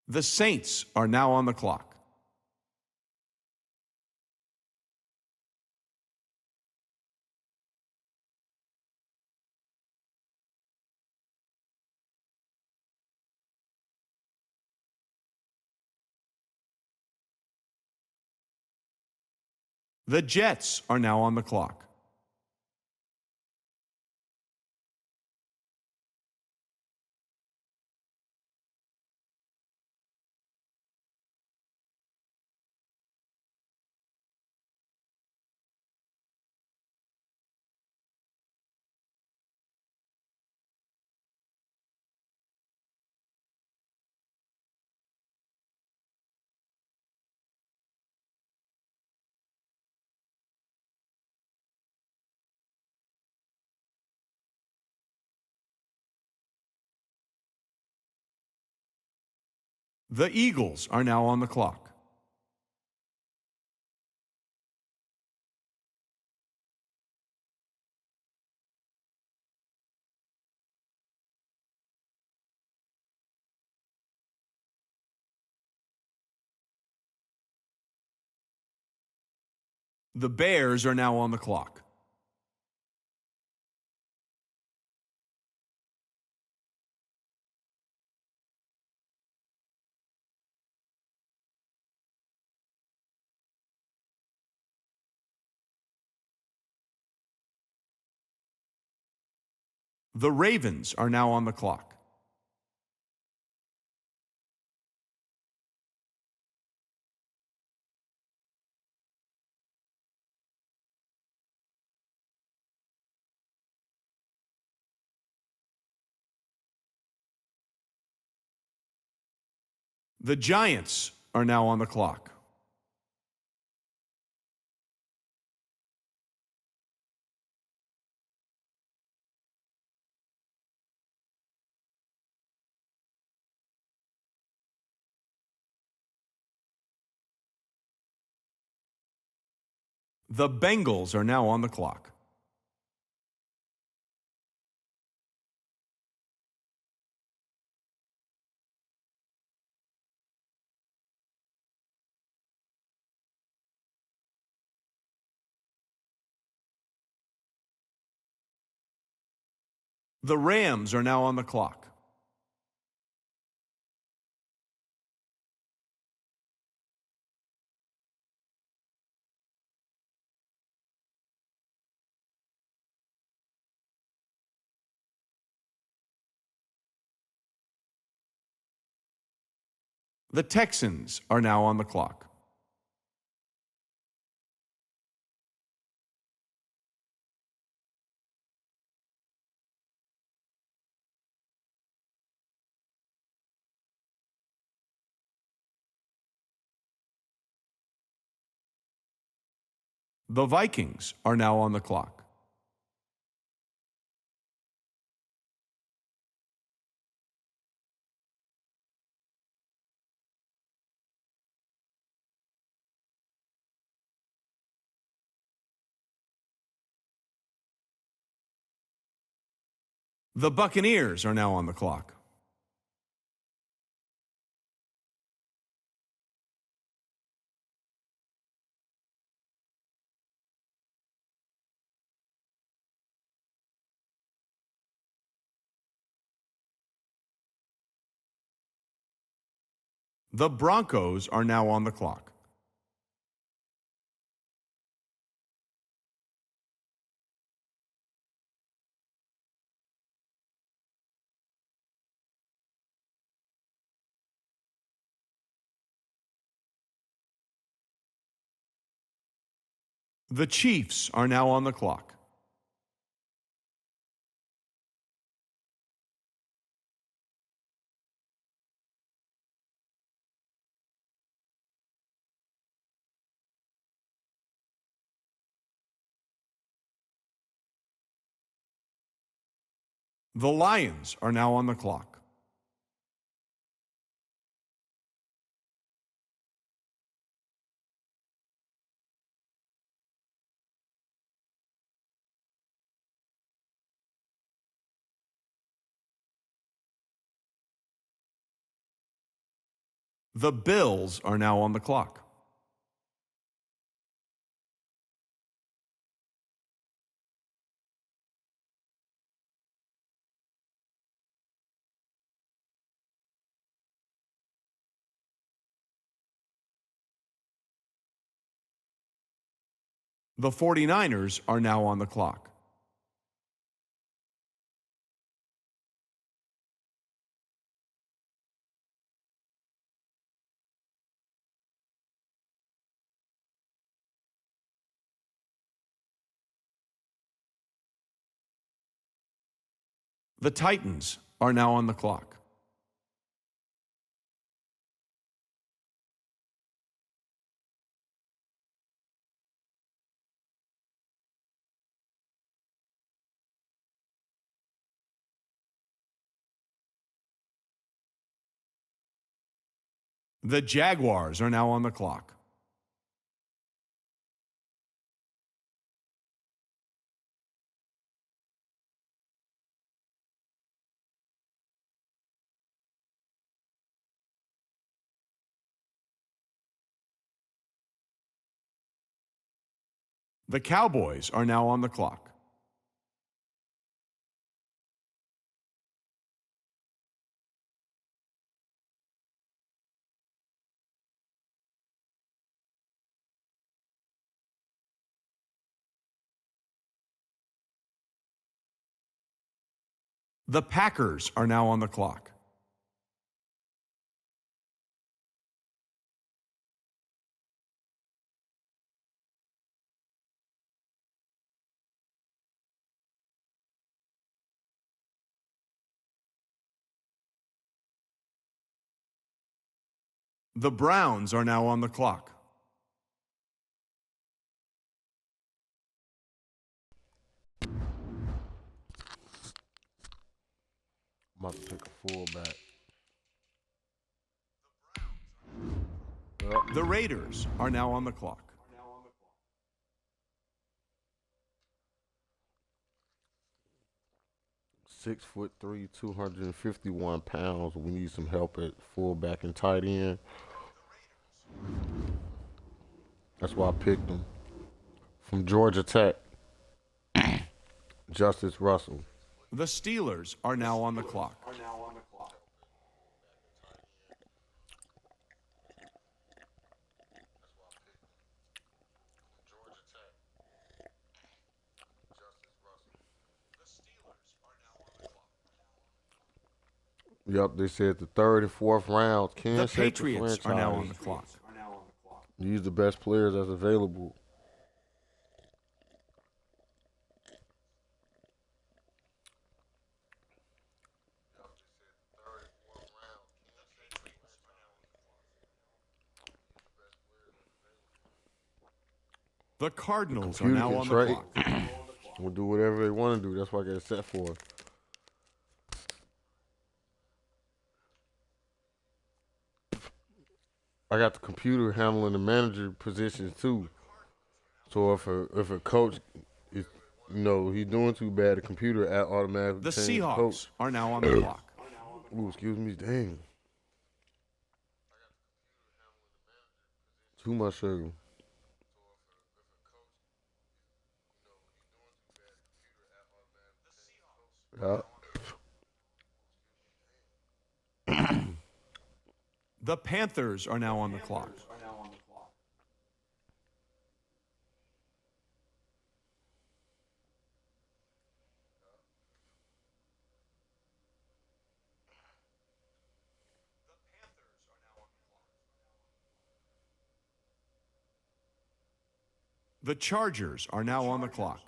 The Saints are now on the clock. The Jets are now on the clock. The Eagles are now on the clock. The Bears are now on the clock. The Ravens are now on the clock. The Giants are now on the clock. The Bengals are now on the clock. The Rams are now on the clock. The Texans are now on the clock. The Vikings are now on the clock. The Buccaneers are now on the clock. The Broncos are now on the clock. The Chiefs are now on the clock. The Lions are now on the clock. The Bills are now on the clock. The 49ers are now on the clock. The Titans are now on the clock. The Jaguars are now on the clock. The Cowboys are now on the clock. The Packers are now on the clock. The Browns are now on the clock. I'm about to pick a fullback. The Raiders are now on the clock. 6'3", 251 pounds. We need some help at fullback and tight end. That's why I picked him. From Georgia Tech, Justice Russell. The Steelers are now on the clock. Yep, they said the third and fourth rounds The can shape the Patriots franchise. are now on the clock. Use the best players that's available. The Cardinals are Computer now can on the trade. clock. We'll do whatever they want to do. That's what I got it set for. I got the computer handling the manager positions too. So if a coach is, he's doing too bad, the computer automatically The changes Seahawks coach. are now on the clock. Ooh, excuse me, dang. Too much sugar. Yeah. The Panthers are now on the clock. The Chargers are now on the clock.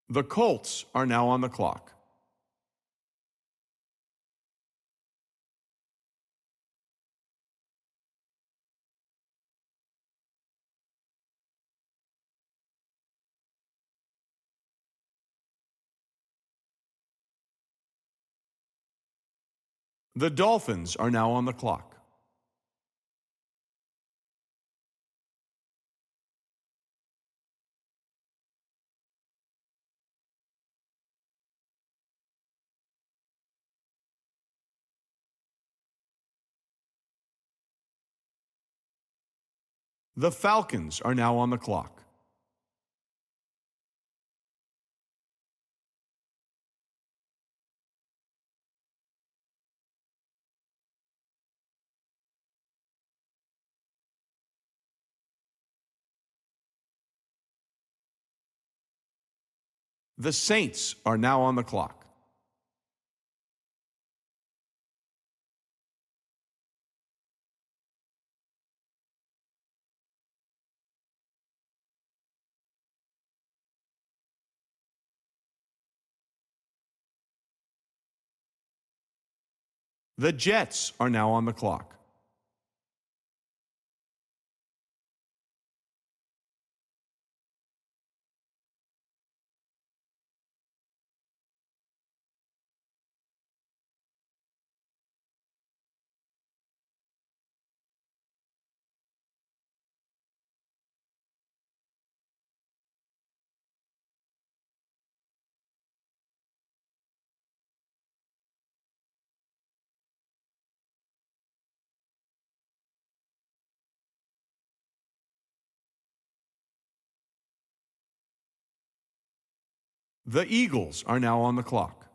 The Colts are now on the clock. The Dolphins are now on the clock. The Falcons are now on the clock. The Saints are now on the clock. The Jets are now on the clock. The Eagles are now on the clock.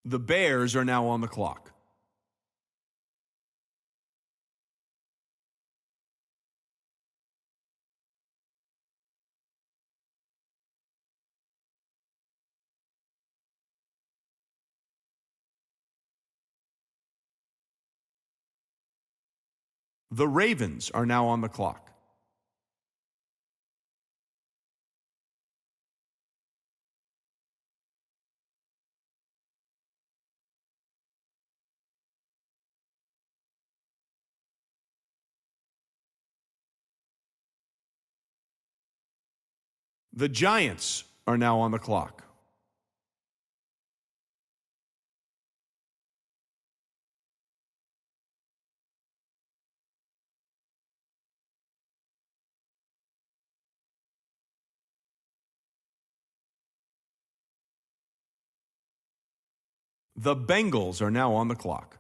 The Bears are now on the clock. The Ravens are now on the clock. The Giants are now on the clock. The Bengals are now on the clock.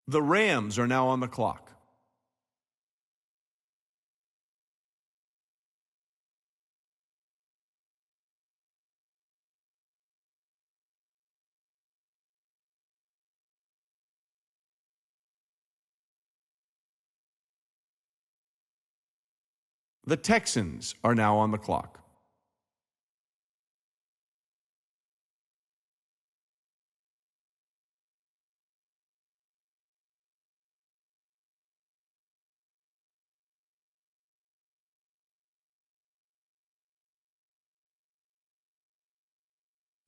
The Rams are now on the clock. The Texans are now on the clock.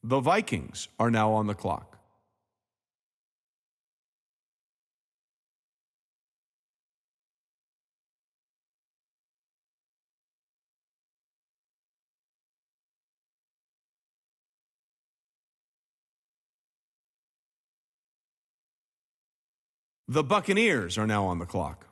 The Vikings are now on the clock. The Buccaneers are now on the clock.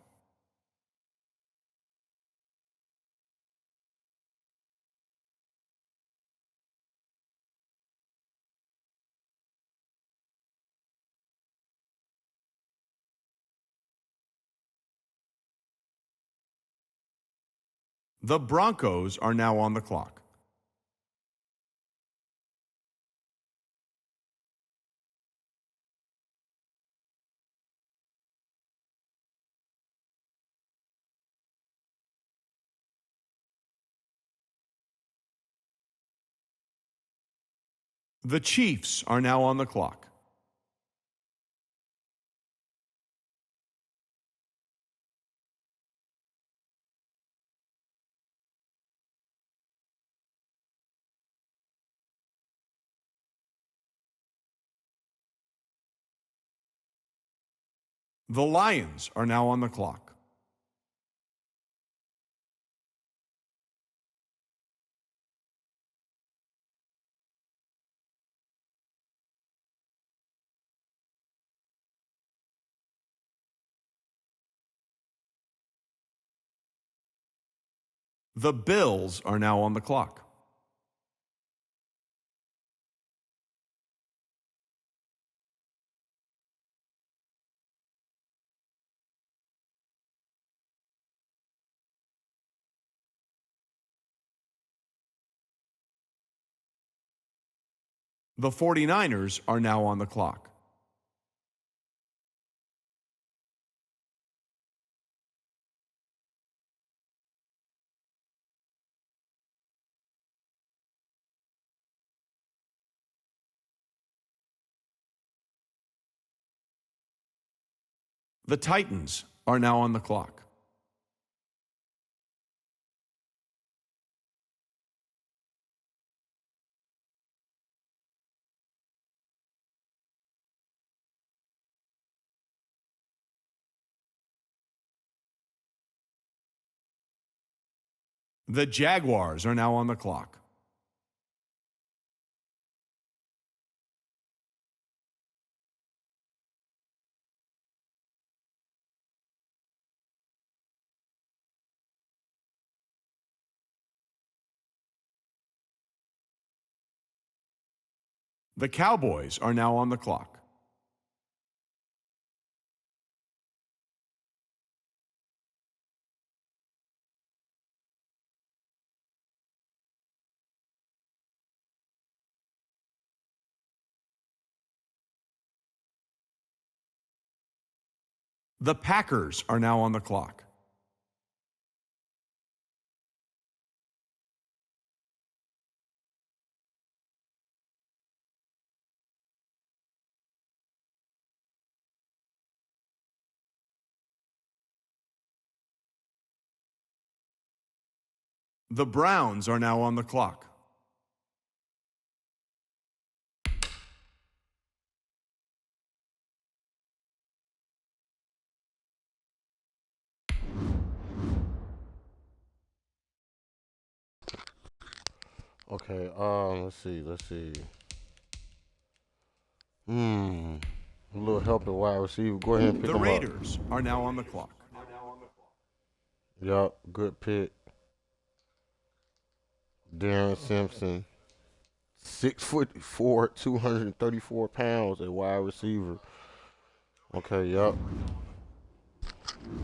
The Broncos are now on the clock. The Chiefs are now on the clock. The Lions are now on the clock. The Bills are now on the clock. The 49ers are now on the clock. The Titans are now on the clock. The Jaguars are now on the clock. The Cowboys are now on the clock. The Packers are now on the clock. The Browns are now on the clock. Okay, let's see. A little help at wide receiver. Go ahead and pick The him up. Raiders are now on the clock. Yup, good pick. Darren Simpson. 6'4", 234 pounds at wide receiver. Okay, yup.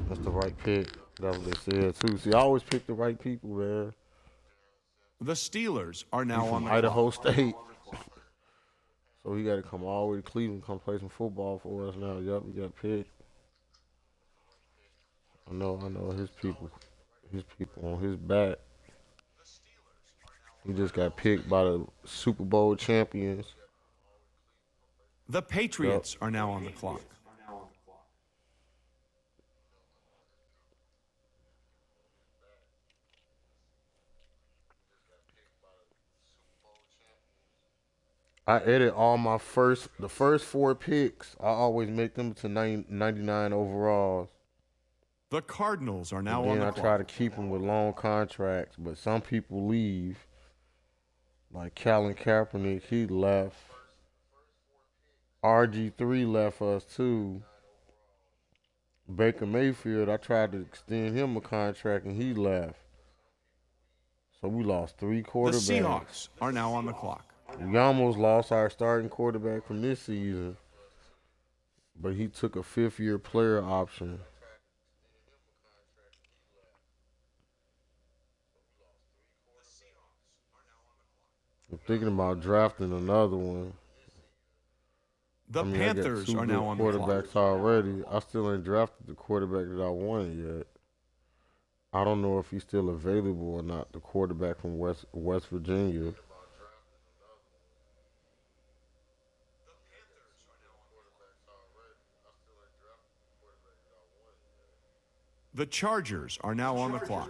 That's the right pick. That's what they said too. See, I always pick the right people, man. The Steelers are now on From the Idaho clock. State. So he got to come all the way to Cleveland, come play some football for us now. Yup, he got picked. I know his people on his back. He just got picked by the Super Bowl champions. The Patriots are now on the clock. I edit all the first 4 picks. I always make them to 99 overalls. The Cardinals are now And on then the I clock. try to keep them with long contracts, but some people leave. Like Colin Kaepernick, he left. RG3 left us too. Baker Mayfield, I tried to extend him a contract and he left. So we lost 3 The quarterbacks. Seahawks are now on the clock. We almost lost our starting quarterback from this season, but he took a 5th-year player option. I'm thinking about drafting another one. The I got Panthers 2 are good now on the clock. quarterbacks already. I still ain't drafted the quarterback that I wanted yet. I don't know if he's still available or not, the quarterback from West Virginia. The Chargers are now on the clock.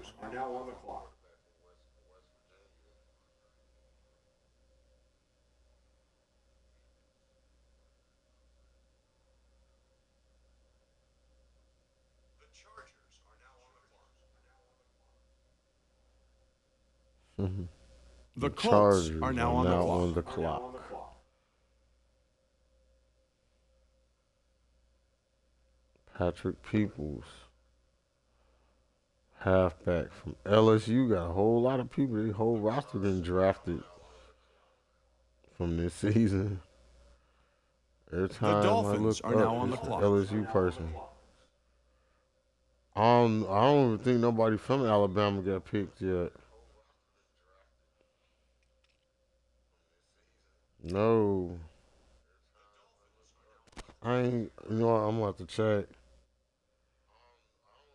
The Colts Chargers are now on the clock. on the clock. Patrick Peoples, halfback from LSU, got a whole lot of people. The whole roster been drafted from this season. Every time I Dolphins look are now up, on the it's an clock. LSU person. I don't even think nobody from Alabama got picked yet. No, I ain't. You know what? I'm about to check.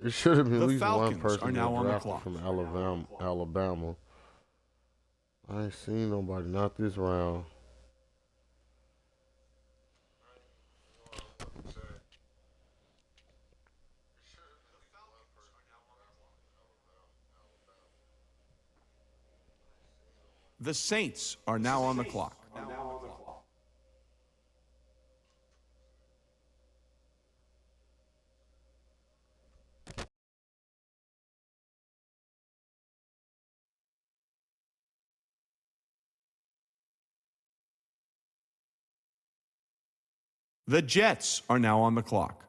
It should have been at The least one Falcons are person now that on the drafted clock. from Alabama. Alabama. I ain't seen nobody. Not this round. The Saints are now on the clock. The Jets are now on the clock.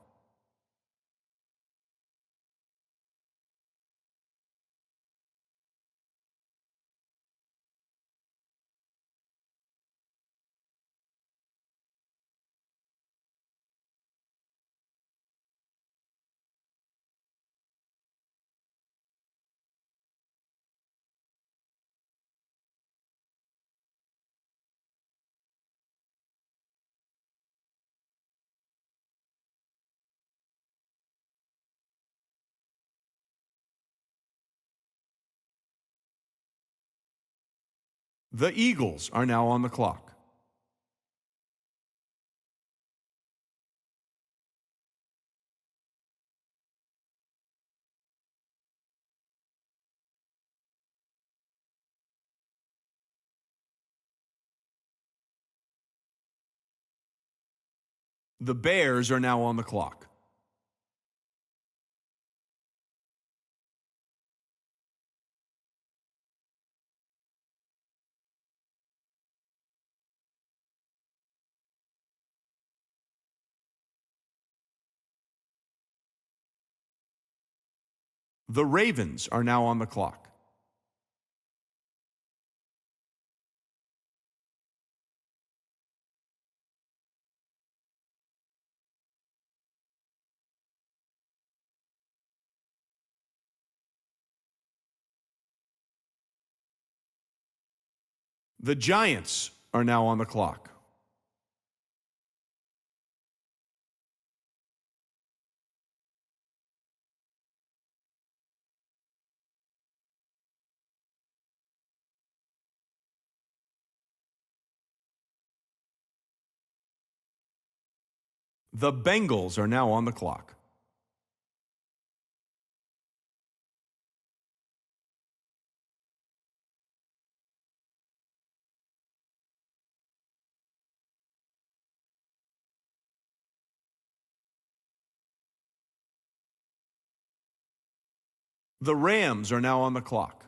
The Eagles are now on the clock. The Bears are now on the clock. The Ravens are now on the clock. The Giants are now on the clock. The Bengals are now on the clock. The Rams are now on the clock.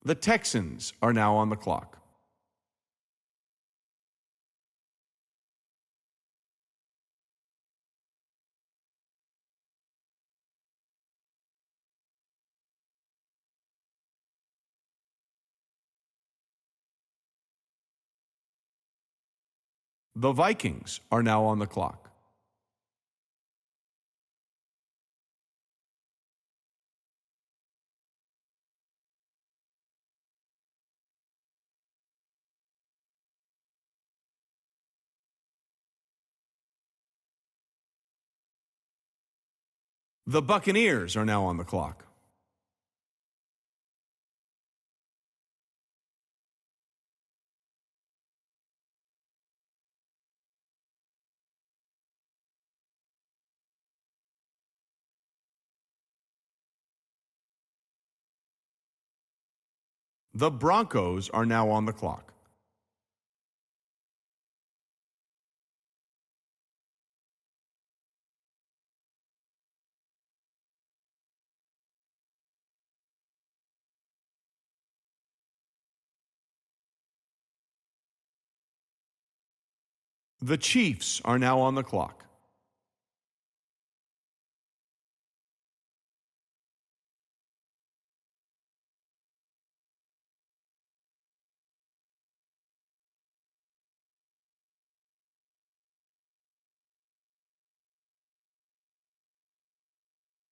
The Texans are now on the clock. The Vikings are now on the clock. The Buccaneers are now on the clock. The Broncos are now on the clock. The Chiefs are now on the clock.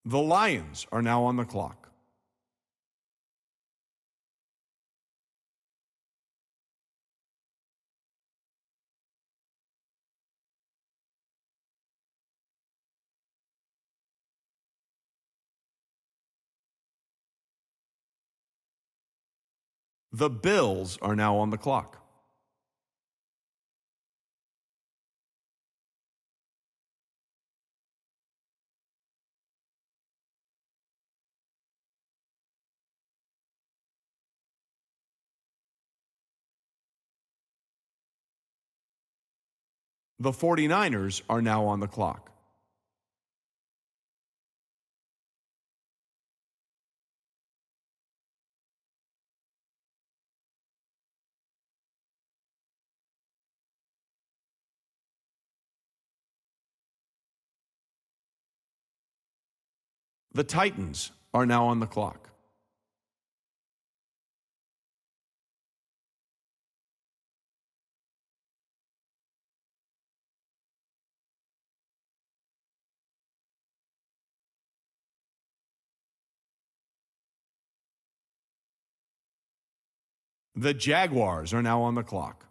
The Lions are now on the clock. The Bills are now on the clock. The 49ers are now on the clock. The Titans are now on the clock. The Jaguars are now on the clock.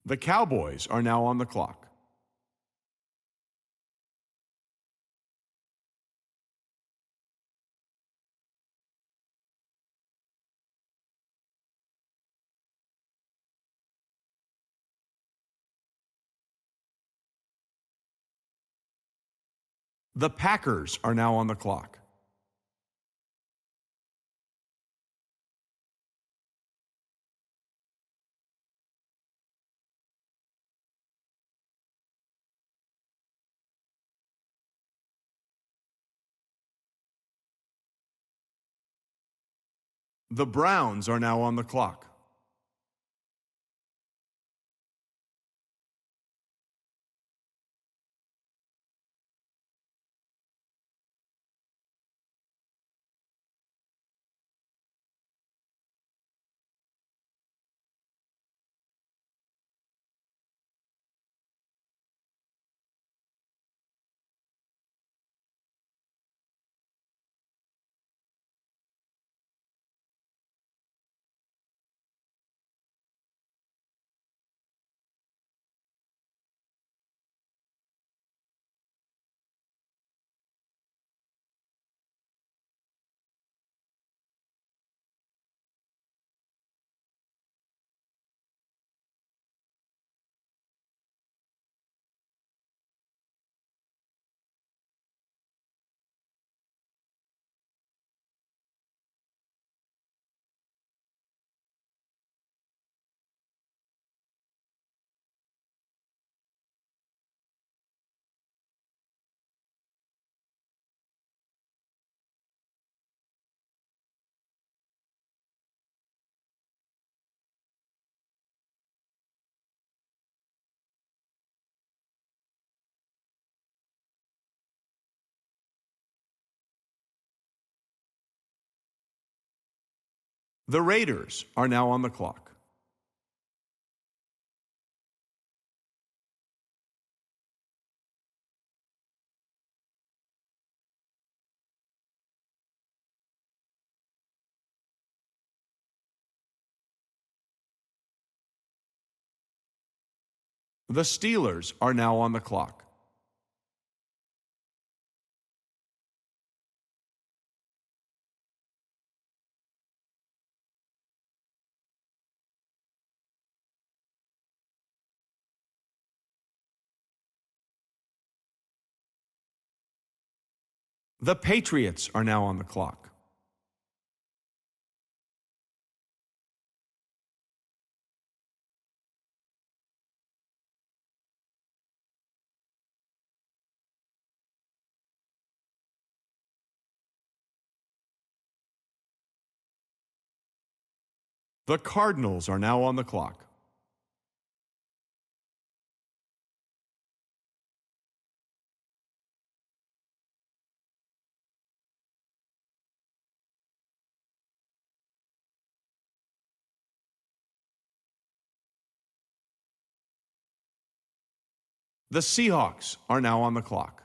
The Cowboys are now on the clock. The Packers are now on the clock. The Browns are now on the clock. The Raiders are now on the clock. The Steelers are now on the clock. The Patriots are now on the clock. The Cardinals are now on the clock. The Seahawks are now on the clock.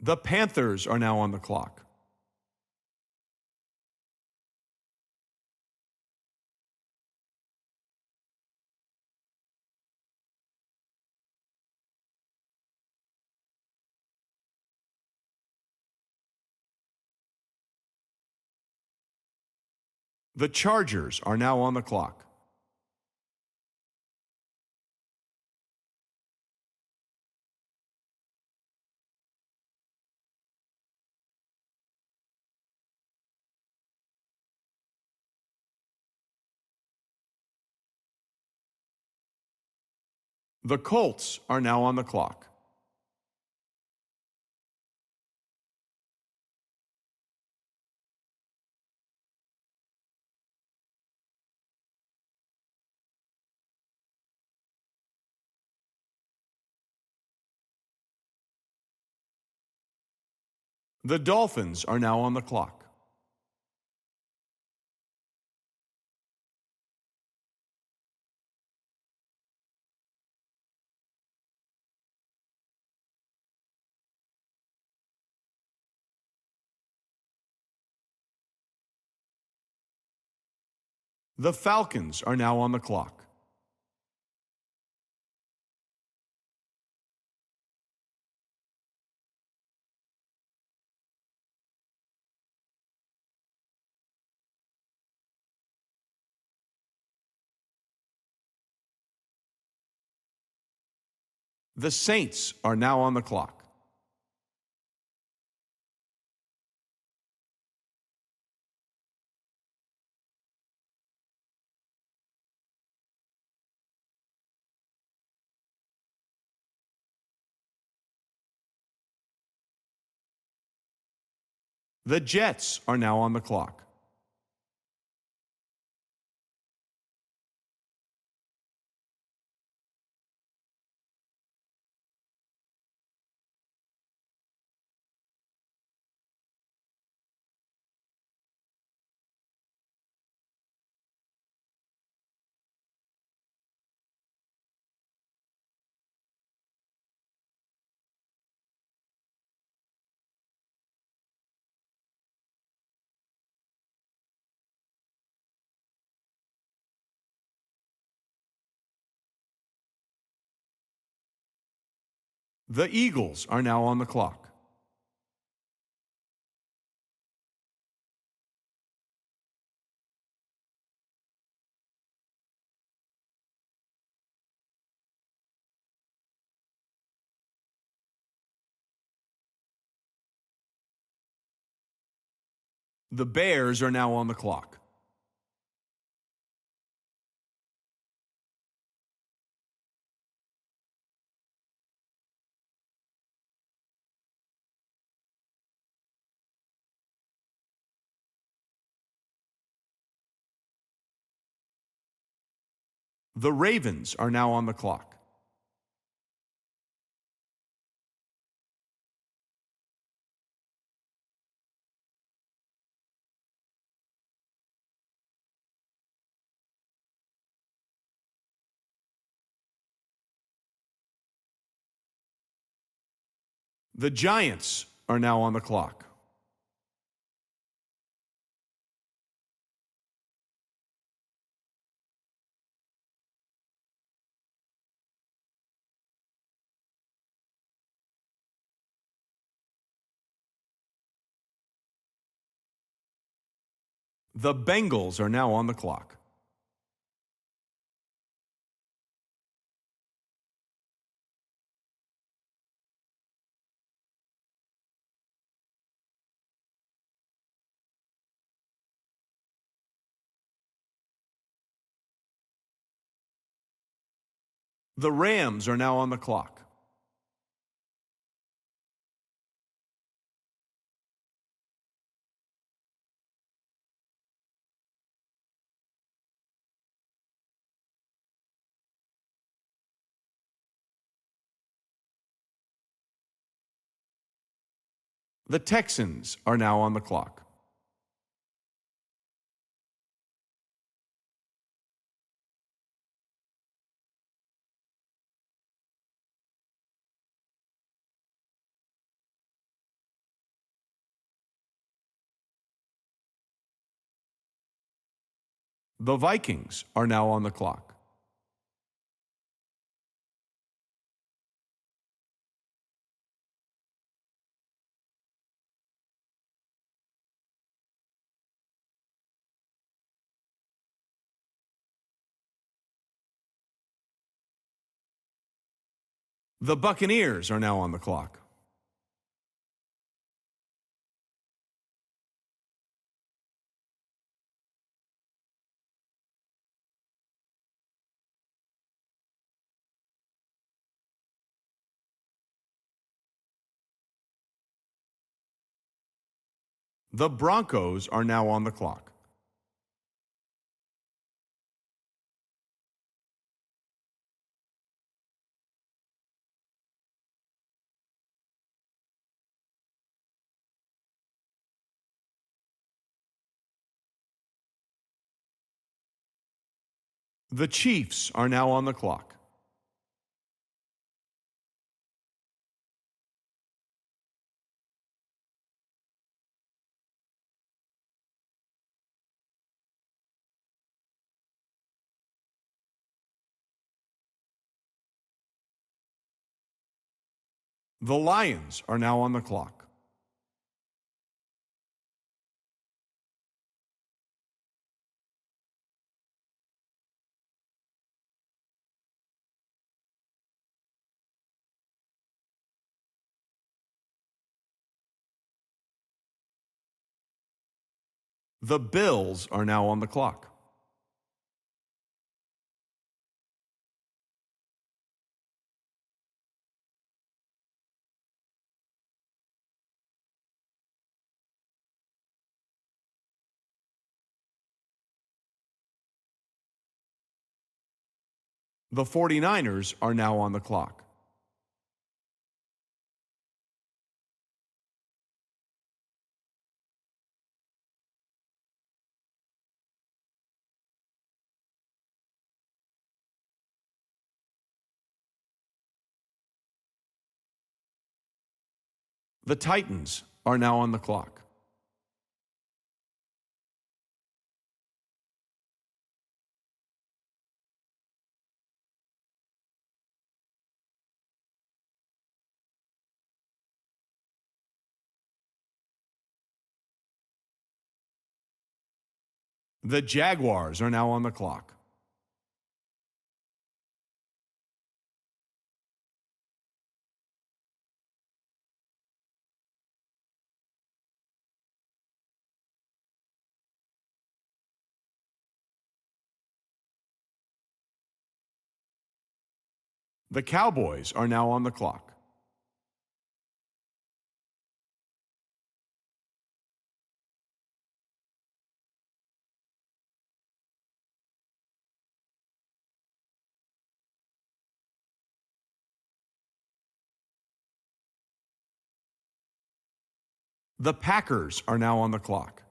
The Panthers are now on the clock. The Chargers are now on the clock. The Colts are now on the clock. The Dolphins are now on the clock. The Falcons are now on the clock. The Saints are now on the clock. The Jets are now on the clock. The Eagles are now on the clock. The Bears are now on the clock. The Ravens are now on the clock. The Giants are now on the clock. The Bengals are now on the clock. The Rams are now on the clock. The Texans are now on the clock. The Vikings are now on the clock. The Buccaneers are now on the clock. The Broncos are now on the clock. The Chiefs are now on the clock. The Lions are now on the clock. The Bills are now on the clock. The 49ers are now on the clock. The Titans are now on the clock. The Jaguars are now on the clock. The Cowboys are now on the clock. The Packers are now on the clock.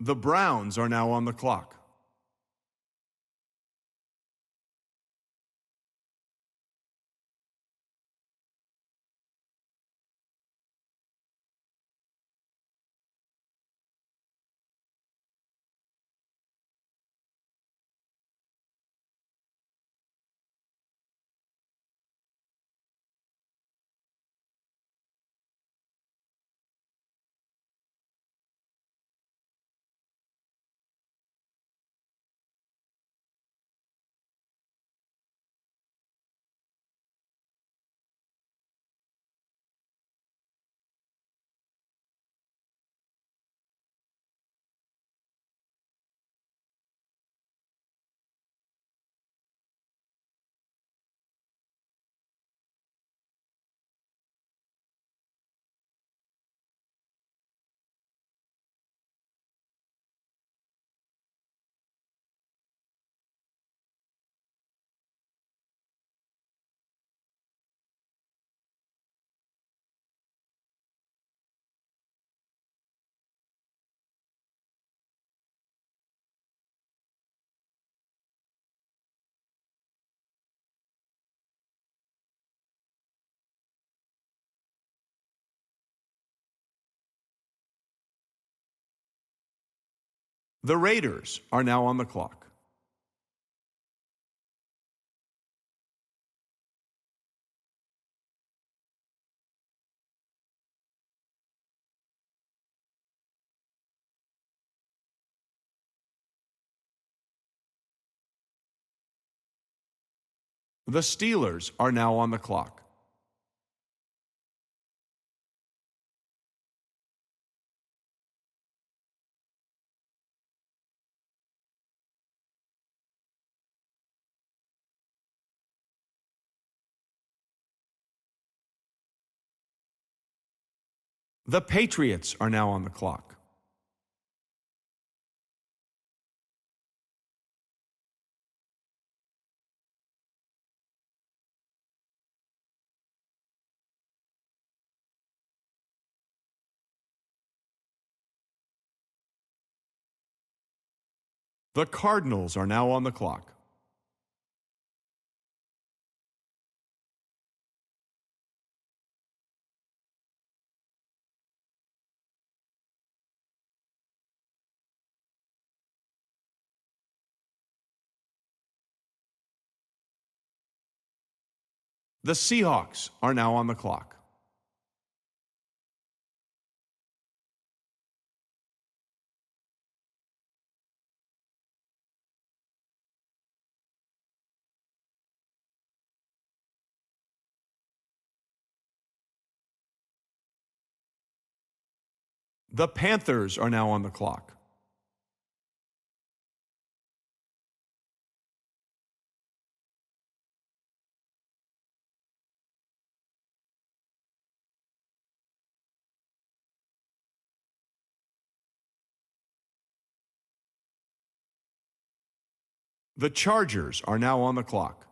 The Browns are now on the clock. The Raiders are now on the clock. The Steelers are now on the clock. The Patriots are now on the clock. The Cardinals are now on the clock. The Seahawks are now on the clock. The Panthers are now on the clock. The Chargers are now on the clock.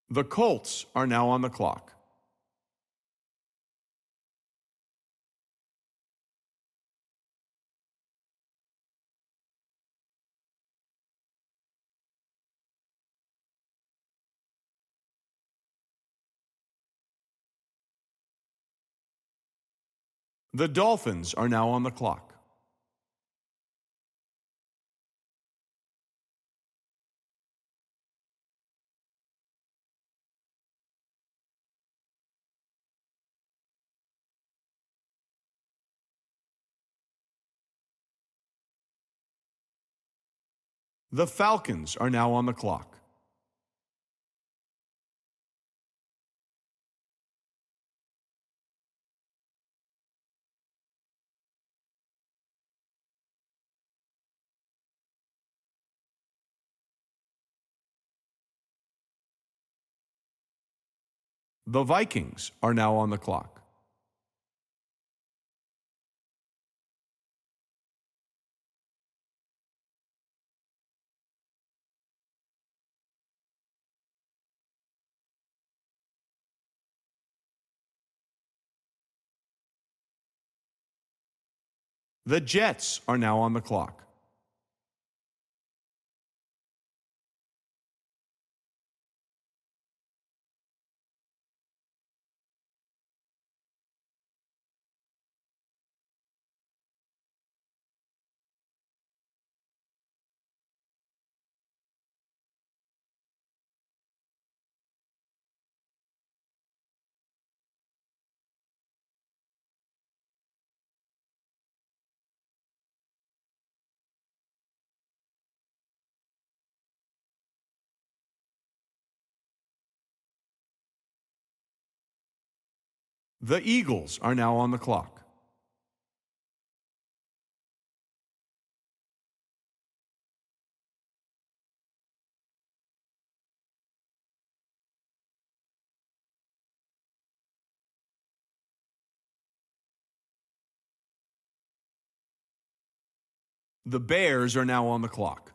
The Colts are now on the clock. The Dolphins are now on the clock. The Falcons are now on the clock. The Vikings are now on the clock. The Jets are now on the clock. The Eagles are now on the clock. The Bears are now on the clock.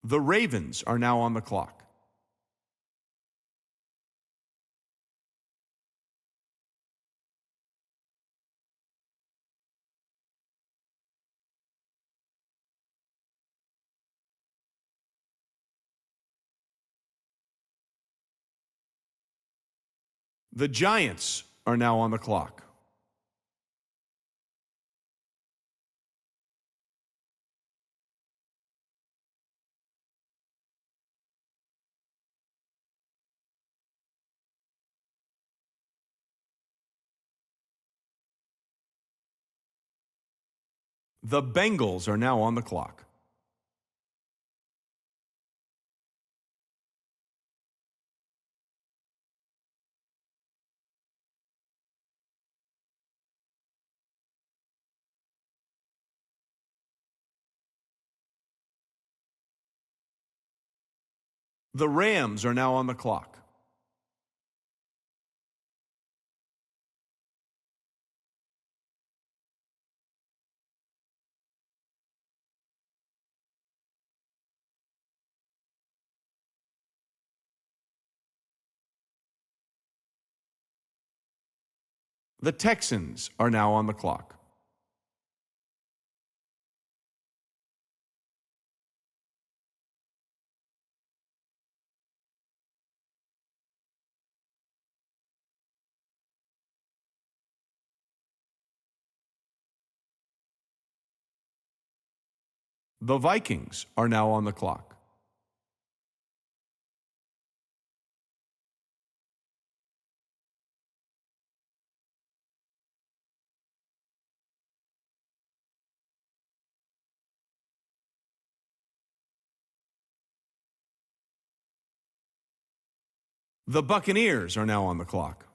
The Ravens are now on the clock. The Giants are now on the clock. The Bengals are now on the clock. The Rams are now on the clock. The Texans are now on the clock. The Vikings are now on the clock. The Buccaneers are now on the clock.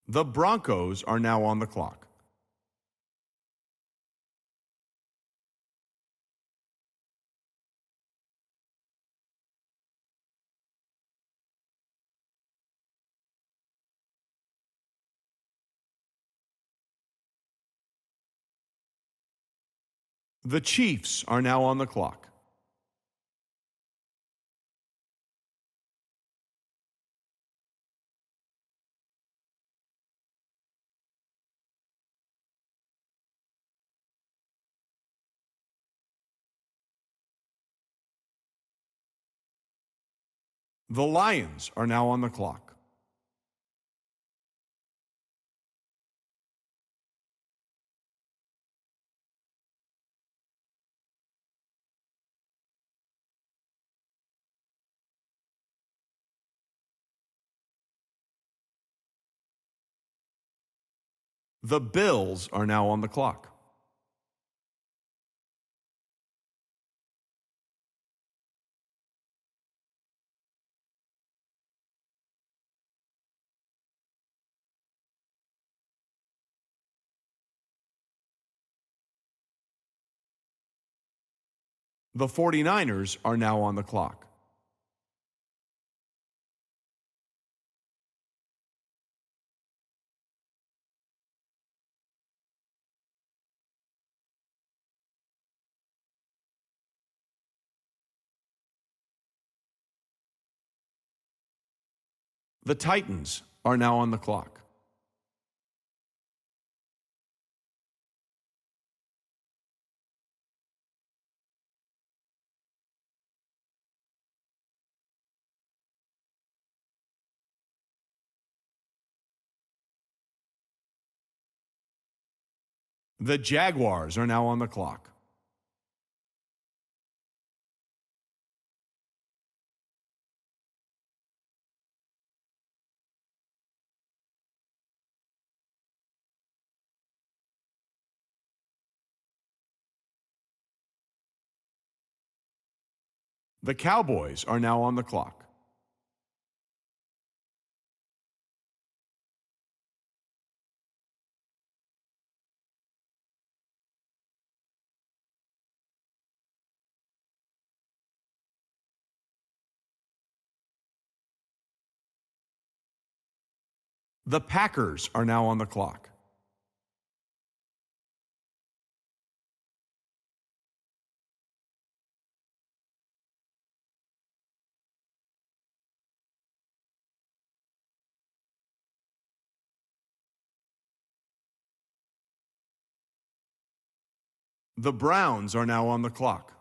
The Broncos are now on the clock. The Chiefs are now on the clock. The Lions are now on the clock. The Bills are now on the clock. The 49ers are now on the clock. The Titans are now on the clock. The Jaguars are now on the clock. The Cowboys are now on the clock. The Packers are now on the clock. The Browns are now on the clock.